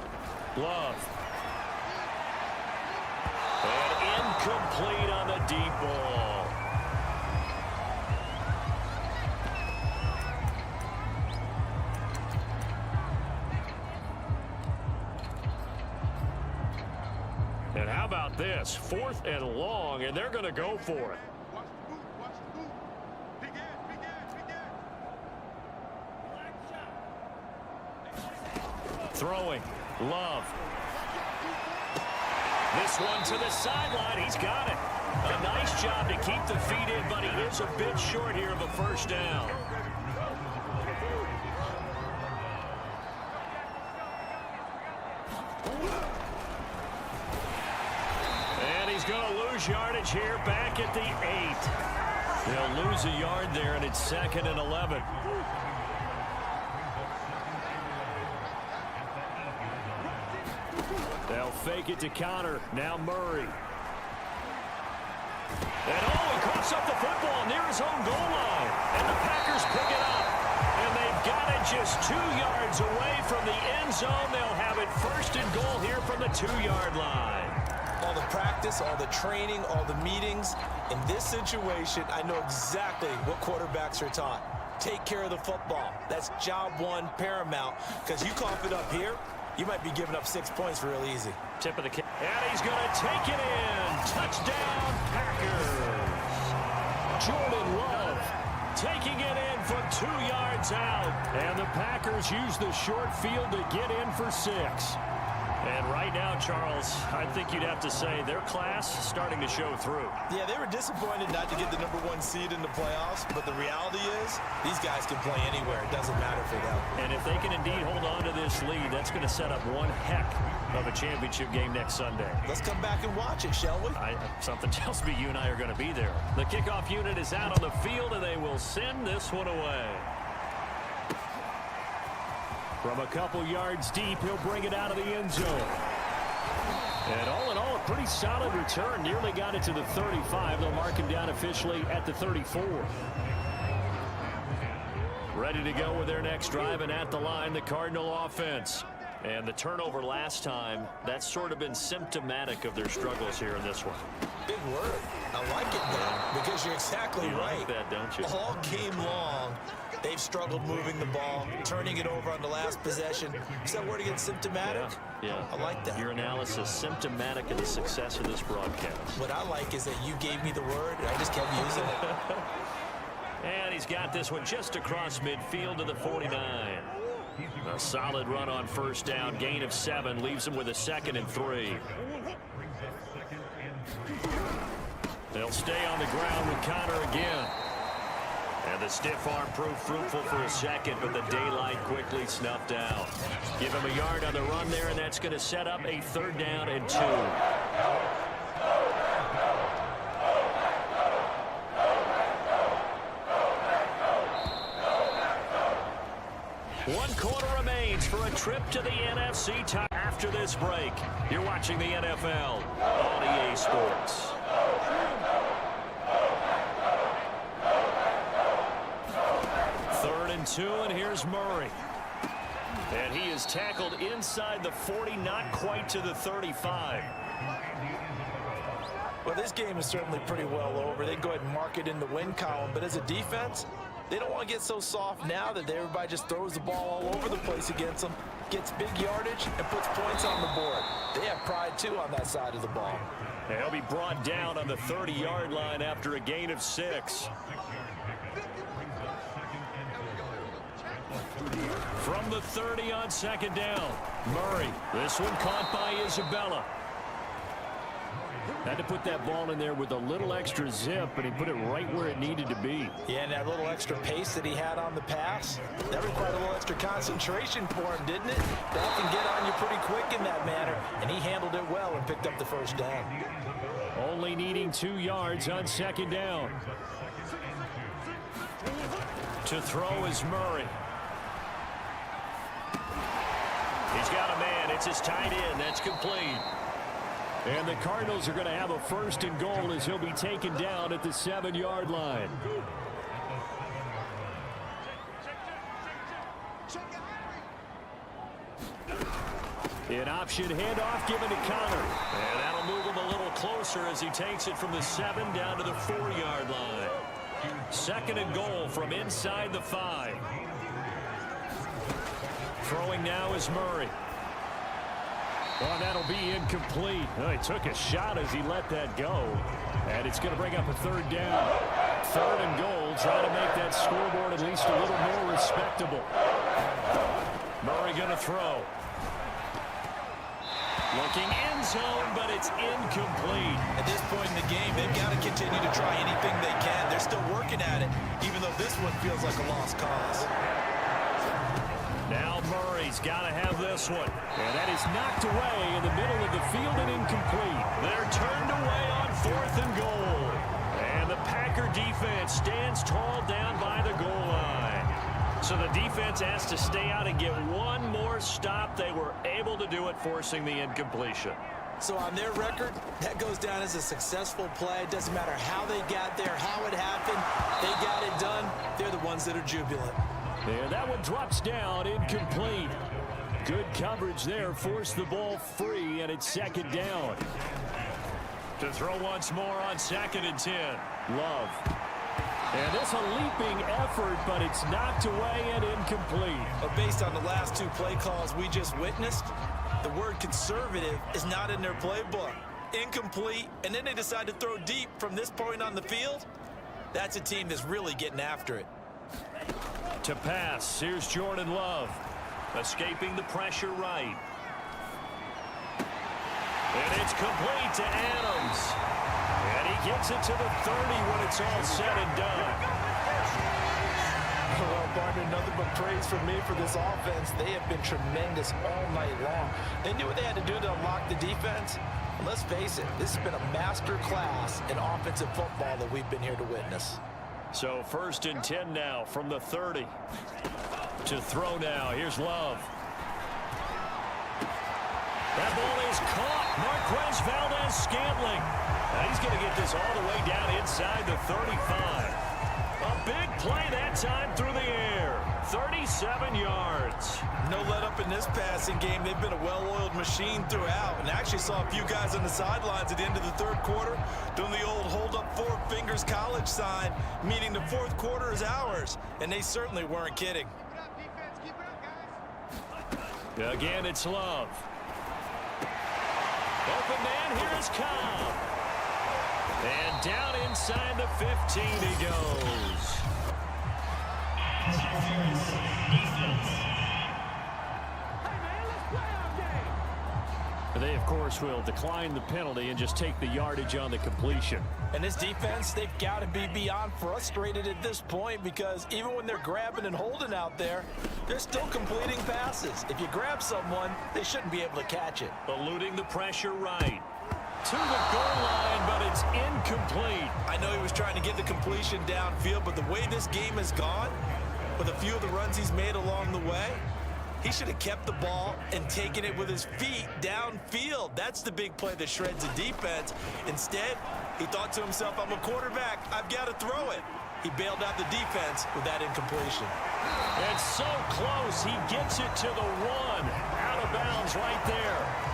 Love. And incomplete on the deep ball. And how about this? 4th and long, and they're going to go for it. Throwing. Love. This one to the sideline. He's got it. A nice job to keep the feet in, but he is a bit short here of a 1st down. Going to lose yardage here back at the 8. They'll lose a yard there, and it's 2nd and 11. They'll fake it to counter. Now Murray. And he coughs up the football near his own goal line. And the Packers pick it up. And they've got it just 2 yards away from the end zone. They'll have it 1st and goal here from the 2-yard line. All the practice, all the training, all the meetings. In this situation, I know exactly what quarterbacks are taught. Take care of the football. That's job 1 paramount. Because you cough it up here, you might be giving up 6 points real easy. Tip of the kick. And he's going to take it in. Touchdown, Packers. Jordan Love taking it in from 2 yards out. And the Packers use the short field to get in for 6. And right now, Charles, I think you'd have to say their class is starting to show through. Yeah, they were disappointed not to get the #1 seed in the playoffs, but the reality is these guys can play anywhere. It doesn't matter for them. And if they can indeed hold on to this lead, that's going to set up one heck of a championship game next Sunday. Let's come back and watch it, shall we? Something tells me you and I are going to be there. The kickoff unit is out on the field, and they will send this one away. From a couple yards deep, he'll bring it out of the end zone. And all in all, a pretty solid return. Nearly got it to the 35. They'll mark him down officially at the 34. Ready to go with their next drive, and at the line, the Cardinal offense. And the turnover last time, that's sort of been symptomatic of their struggles here in this one. Big word. I like it, though, because you're exactly right. Like that, don't you? All game long, they've struggled moving the ball, turning it over on the last possession. Is that word again, symptomatic? Yeah. I like that. Your analysis, symptomatic of the success of this broadcast. What I like is that you gave me the word, and I just kept using it. And he's got this one just across midfield to the 49. A solid run on first down, gain of 7, leaves him with a 2nd and 3. They'll stay on the ground with Connor again. And the stiff arm proved fruitful for a second, but the daylight quickly snuffed out. Give him a yard on the run there, and that's going to set up a 3rd down and 2. One quarter remains for a trip to the NFC title. After this break, you're watching the NFL on EA Sports. Third and 2, and here's Murray. And he is tackled inside the 40, not quite to the 35. Well, this game is certainly pretty well over. They go ahead and mark it in the win column, but as a defense, they don't want to get so soft now that everybody just throws the ball all over the place against them, gets big yardage, and puts points on the board. They have pride, too, on that side of the ball. They'll be brought down on the 30-yard line after a gain of 6. From the 30 on 2nd down, Murray. This one caught by Isabella. Had to put that ball in there with a little extra zip, and he put it right where it needed to be. Yeah, and that little extra pace that he had on the pass, that required a little extra concentration for him, didn't it? That can get on you pretty quick in that manner, and he handled it well and picked up the 1st down. Only needing 2 yards on 2nd down. To throw is Murray. He's got a man. It's his tight end. That's complete. And the Cardinals are going to have a 1st and goal as he'll be taken down at the 7-yard line. An option handoff given to Connor. And that'll move him a little closer as he takes it from the 7 down to the 4-yard line. 2nd and goal from inside the 5. Throwing now is Murray. Oh, that'll be incomplete. Oh, he took a shot as he let that go. And it's going to bring up a 3rd down. 3rd and goal, trying to make that scoreboard at least a little more respectable. Murray going to throw. Looking end zone, but it's incomplete. At this point in the game, they've got to continue to try anything they can. They're still working at it, even though this one feels like a lost cause. Now Murray's got to have this one. And that is knocked away in the middle of the field and incomplete. They're turned away on 4th and goal. And the Packer defense stands tall down by the goal line. So the defense has to stay out and get one more stop. They were able to do it, forcing the incompletion. So on their record, that goes down as a successful play. It doesn't matter how they got there, how it happened. They got it done. They're the ones that are jubilant. There, that one drops down, incomplete. Good coverage there, forced the ball free, and it's 2nd down. To throw once more on 2nd and 10. Love. And this a leaping effort, but it's knocked away and incomplete. But based on the last 2 play calls we just witnessed, the word conservative is not in their playbook. Incomplete, and then they decide to throw deep from this point on the field. That's a team that's really getting after it. To pass, here's Jordan Love. Escaping the pressure right. And it's complete to Adams. And he gets it to the 30 when it's all said and done. Well, partner, nothing but praise from me for this offense. They have been tremendous all night long. They knew what they had to do to unlock the defense. And let's face it, this has been a master class in offensive football that we've been here to witness. So 1st and 10 now from the 30. To throw now. Here's Love. That ball is caught. Marquez Valdes-Scantling. Now he's going to get this all the way down inside the 35. A big play that time through the air. 37 yards. No let up in this passing game. They've been a well-oiled machine throughout. And I actually saw a few guys on the sidelines at the end of the 3rd quarter doing the old hold up 4 fingers college sign, meaning the 4th quarter is ours. And they certainly weren't kidding. Again, it's Love. Open man, here is Cobb. And down inside the 15 he goes. They, of course, will decline the penalty and just take the yardage on the completion. And this defense, they've got to be beyond frustrated at this point because even when they're grabbing and holding out there, they're still completing passes. If you grab someone, they shouldn't be able to catch it. Eluding the pressure right. To the goal line, but it's incomplete. I know he was trying to get the completion downfield, but the way this game has gone, with a few of the runs he's made along the way, he should have kept the ball and taken it with his feet downfield. That's the big play that shreds the defense. Instead, he thought to himself, I'm a quarterback. I've got to throw it. He bailed out the defense with that incompletion. And so close, he gets it to the 1. Out of bounds right there.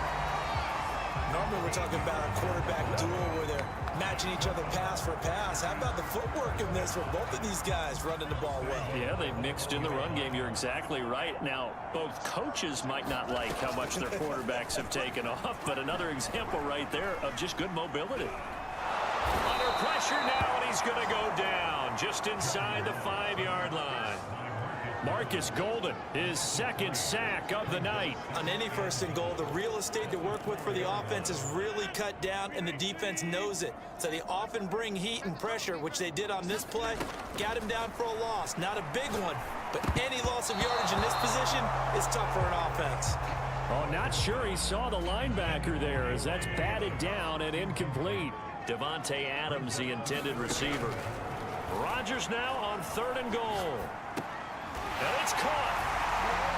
Normally we're talking about a quarterback duel where they're matching each other pass for pass. How about the footwork in this one? Both of these guys running the ball well. Yeah, they've mixed in the run game. You're exactly right. Now, both coaches might not like how much their quarterbacks have taken off, but another example right there of just good mobility. Under pressure now, and he's going to go down just inside the 5-yard line. Marcus Golden, his 2nd sack of the night. On any 1st and goal, the real estate to work with for the offense is really cut down, and the defense knows it. So they often bring heat and pressure, which they did on this play. Got him down for a loss. Not a big one, but any loss of yardage in this position is tough for an offense. Oh, not sure he saw the linebacker there as that's batted down and incomplete. Devontae Adams, the intended receiver. Rodgers now on 3rd and goal. And it's caught.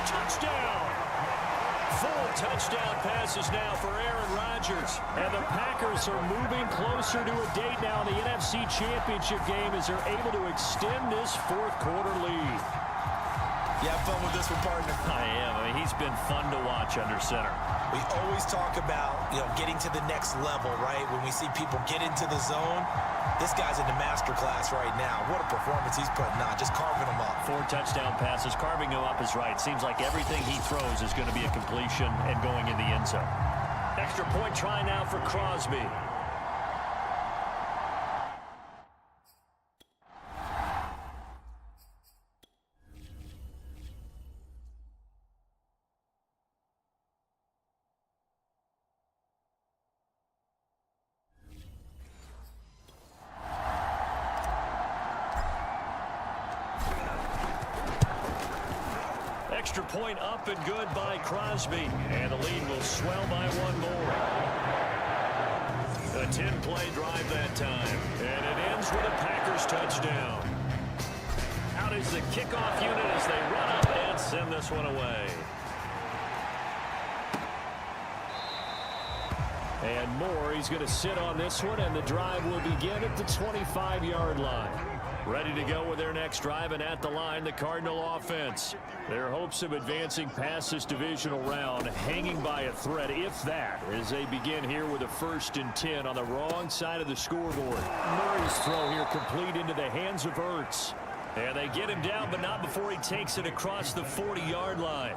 Touchdown. 4 touchdown passes now for Aaron Rodgers. And the Packers are moving closer to a date now in the NFC Championship game as they're able to extend this 4th quarter lead. You have fun with this one, partner? I am. I mean, he's been fun to watch under center. We always talk about, getting to the next level, right? When we see people get into the zone, this guy's in the master class right now. What a performance he's putting on, just carving them up. 4 touchdown passes, carving them up is right. Seems like everything he throws is going to be a completion and going in the end zone. Extra point try now for Crosby. Extra point up and good by Crosby. And the lead will swell by 1 more. A 10-play drive that time. And it ends with a Packers touchdown. Out is the kickoff unit as they run up and send this one away. And Moore, he's going to sit on this one, and the drive will begin at the 25-yard line. Ready to go with their next drive, and at the line, the Cardinal offense. Their hopes of advancing past this divisional round hanging by a thread, if that, as they begin here with a 1st and 10 on the wrong side of the scoreboard. Murray's throw here complete into the hands of Ertz. And they get him down, but not before he takes it across the 40-yard line.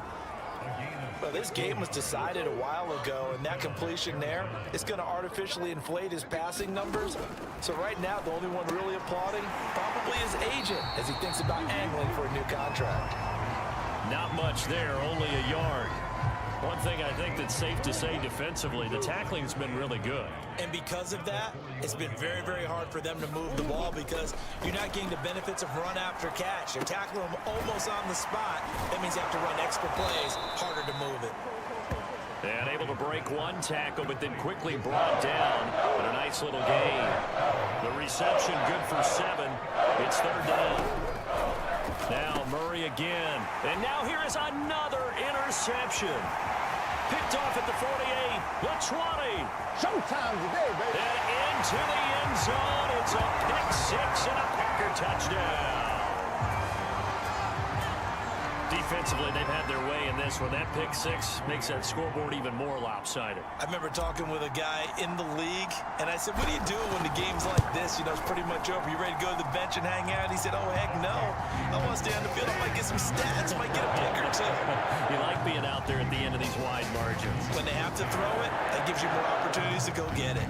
Well, this game was decided a while ago, and that completion there is going to artificially inflate his passing numbers. So right now, the only one really applauding probably his agent as he thinks about angling for a new contract. Not much there, only a yard. One thing I think that's safe to say defensively, the tackling's been really good. And because of that, it's been very, very hard for them to move the ball because you're not getting the benefits of run after catch. They're tackling them almost on the spot. That means you have to run extra plays, harder to move it. And able to break one tackle, but then quickly brought down. But a nice little gain. The reception good for 7. It's 3rd down. Now Murray again. And now here is another interception. Picked off at the 48, the 20. Showtime today, baby. And into the end zone. It's a pick 6 and a Packer touchdown. Defensively, they've had their way in this one. That pick 6 makes that scoreboard even more lopsided. I remember talking with a guy in the league, and I said, what do you do when the game's like this? You know, it's pretty much over. You ready to go to the bench and hang out? He said, oh, heck no. I want to stay on the field. I might get some stats. I might get a pick or two. You like being out there at the end of these wide margins. When they have to throw it, that gives you more opportunities to go get it.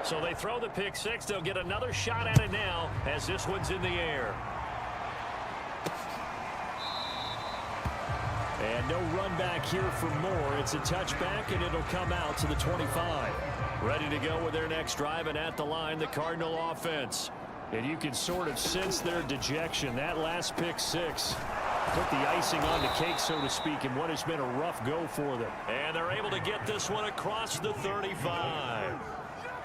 So they throw the pick 6. They'll get another shot at it now as this one's in the air. And no run back here for more. It's a touchback, and it'll come out to the 25. Ready to go with their next drive, and at the line, the Cardinal offense. And you can sort of sense their dejection. That last pick 6 put the icing on the cake, so to speak, in what has been a rough go for them. And they're able to get this one across the 35.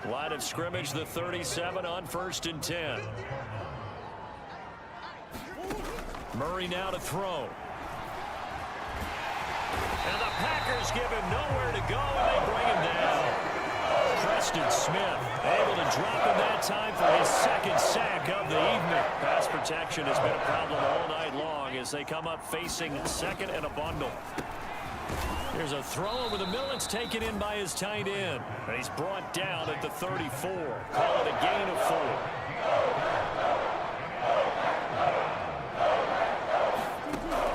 Line of scrimmage, the 37 on 1st and 10. Murray now to throw. And the Packers give him nowhere to go, and they bring him down. Preston Smith able to drop him that time for his 2nd sack of the evening. Pass protection has been a problem all night long as they come up facing 2nd and a bundle. Here's a throw over the middle. It's taken in by his tight end. And he's brought down at the 34. Call it a gain of 4.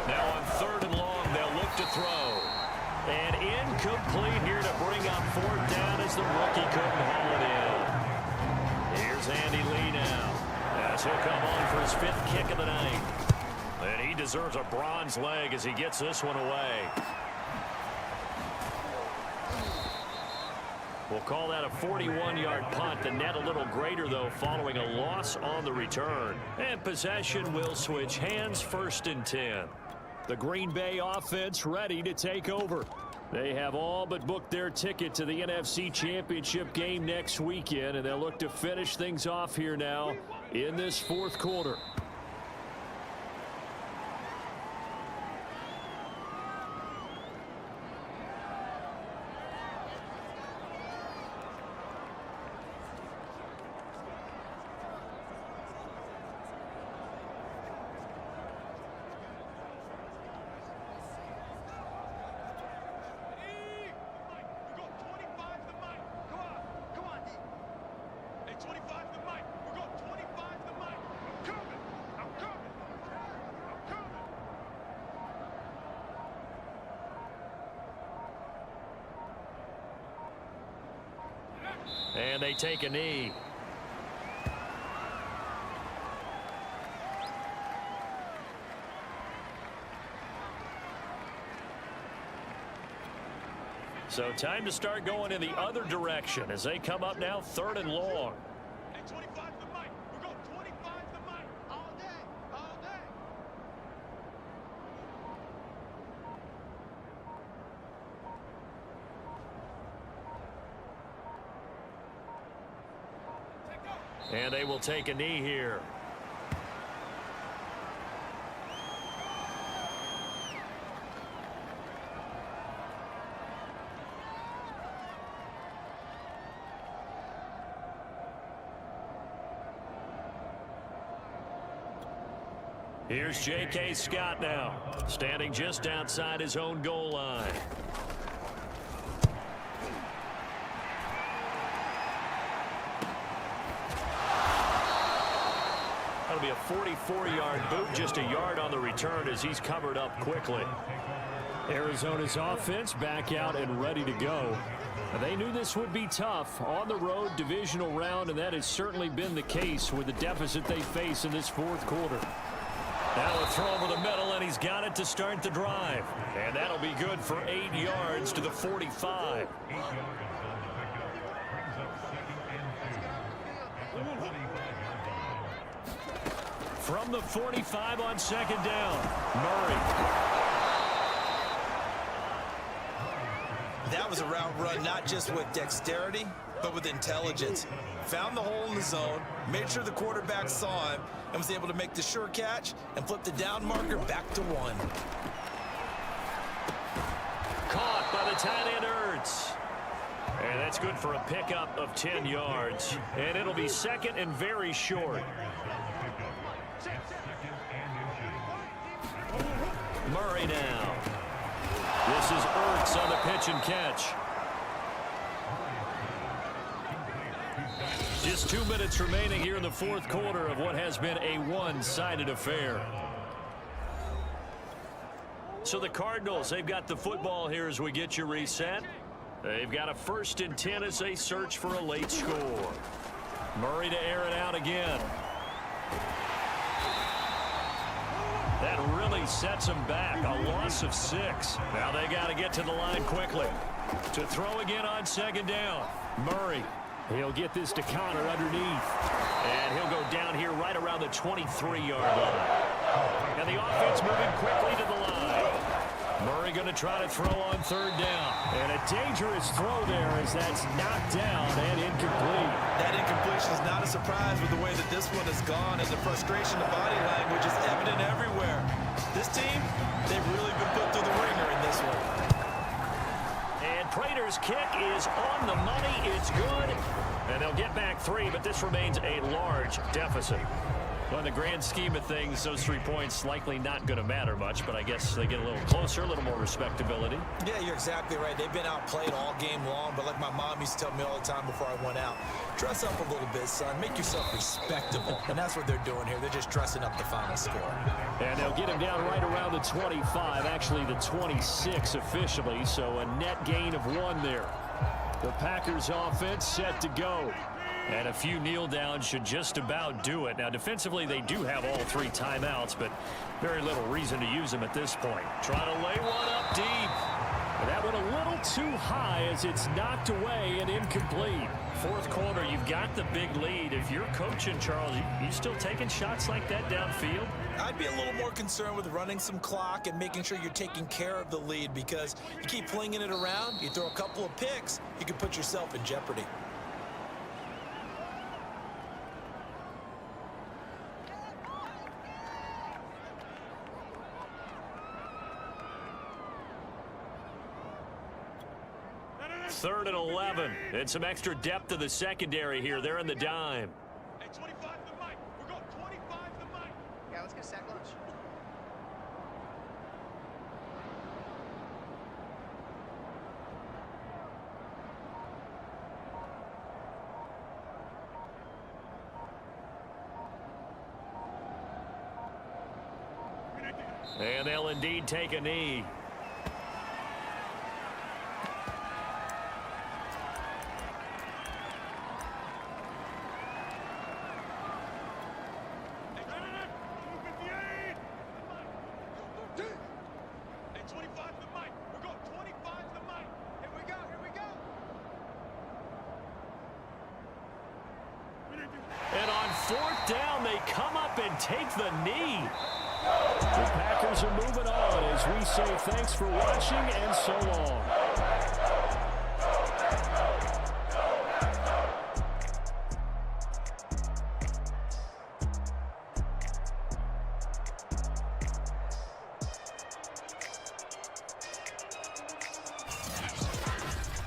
Now on 3rd and long, they'll look to throw. And incomplete here to bring up 4th down as the rookie couldn't haul it in. Here's Andy Lee now as he'll come on for his 5th kick of the night. And he deserves a bronze leg as he gets this one away. We'll call that a 41-yard punt. The net a little greater, though, following a loss on the return. And possession will switch hands, 1st and 10. The Green Bay offense ready to take over. They have all but booked their ticket to the NFC Championship game next weekend, and they'll look to finish things off here now in this 4th quarter. And they take a knee. So time to start going in the other direction as they come up now 3rd and long. Hey, 25 to Mike. We're going 25 to Mike. All day. All day. And they will take a knee here. Here's J.K. Scott now, standing just outside his own goal line. That'll be a 44-yard boot, just a yard on the return as he's covered up quickly. Arizona's offense back out and ready to go. They knew this would be tough on the road divisional round, and that has certainly been the case with the deficit they face in this 4th quarter. Now a throw over the middle, and he's got it to start the drive. And that'll be good for 8 yards to the 45. From the 45 on second down, Murray. That was a route run not just with dexterity, but with intelligence. Found the hole in the zone, made sure the quarterback saw him, and was able to make the sure catch and flip the down marker back to 1. Caught by the tight end, Ertz. And that's good for a pickup of 10 yards. And it'll be second and very short. Murray now. This is Ertz on the pitch and catch. Just 2 minutes remaining here in the fourth quarter of what has been a one-sided affair. So the Cardinals, they've got the football here as we get you reset. They've got a 1st and 10 as they search for a late score. Murray to air it out again. That really sets them back. A loss of 6. Now they got to get to the line quickly. To throw again on second down. Murray. He'll get this to counter underneath. And he'll go down here right around the 23-yard line. And the offense moving quickly to the line. Murray going to try to throw on third down. And a dangerous throw there as that's knocked down and incomplete. That incompletion is not a surprise with the way that this one has gone, and the frustration of body language is evident everywhere. This team, they've really been put through the ringer in this one. And Prater's kick is on the money. It's good. And they'll get back 3, but this remains a large deficit. Well, in the grand scheme of things, those 3 points likely not going to matter much, but I guess they get a little closer, a little more respectability. Yeah, you're exactly right. They've been outplayed all game long, but like my mom used to tell me all the time before I went out, dress up a little bit, son. Make yourself respectable. And that's what they're doing here. They're just dressing up the final score. And they'll get him down right around the 25, actually the 26 officially, so a net gain of 1 there. The Packers offense set to go. And a few kneel downs should just about do it. Now, defensively, they do have all 3 timeouts, but very little reason to use them at this point. Trying to lay one up deep. And that went a little too high as it's knocked away and incomplete. Fourth quarter, you've got the big lead. If you're coaching, Charles, you still taking shots like that downfield? I'd be a little more concerned with running some clock and making sure you're taking care of the lead, because you keep flinging it around, you throw a couple of picks, you can put yourself in jeopardy. Third and 11, and some extra depth to the secondary here. They're in the dime. Hey, 25 to Mike. We're going 25 to Mike. Yeah, let's get a sack lunch. And they'll indeed take a knee. And on fourth down, they come up and take the knee. The Packers are moving on as we say thanks for watching and so long.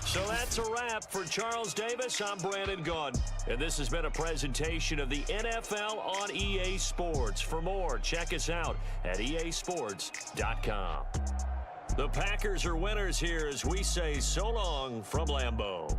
So that's a wrap for Charles Davis. I'm Brandon Gunn. And this has been a presentation of the NFL on EA Sports. For more, check us out at easports.com. The Packers are winners here as we say so long from Lambeau.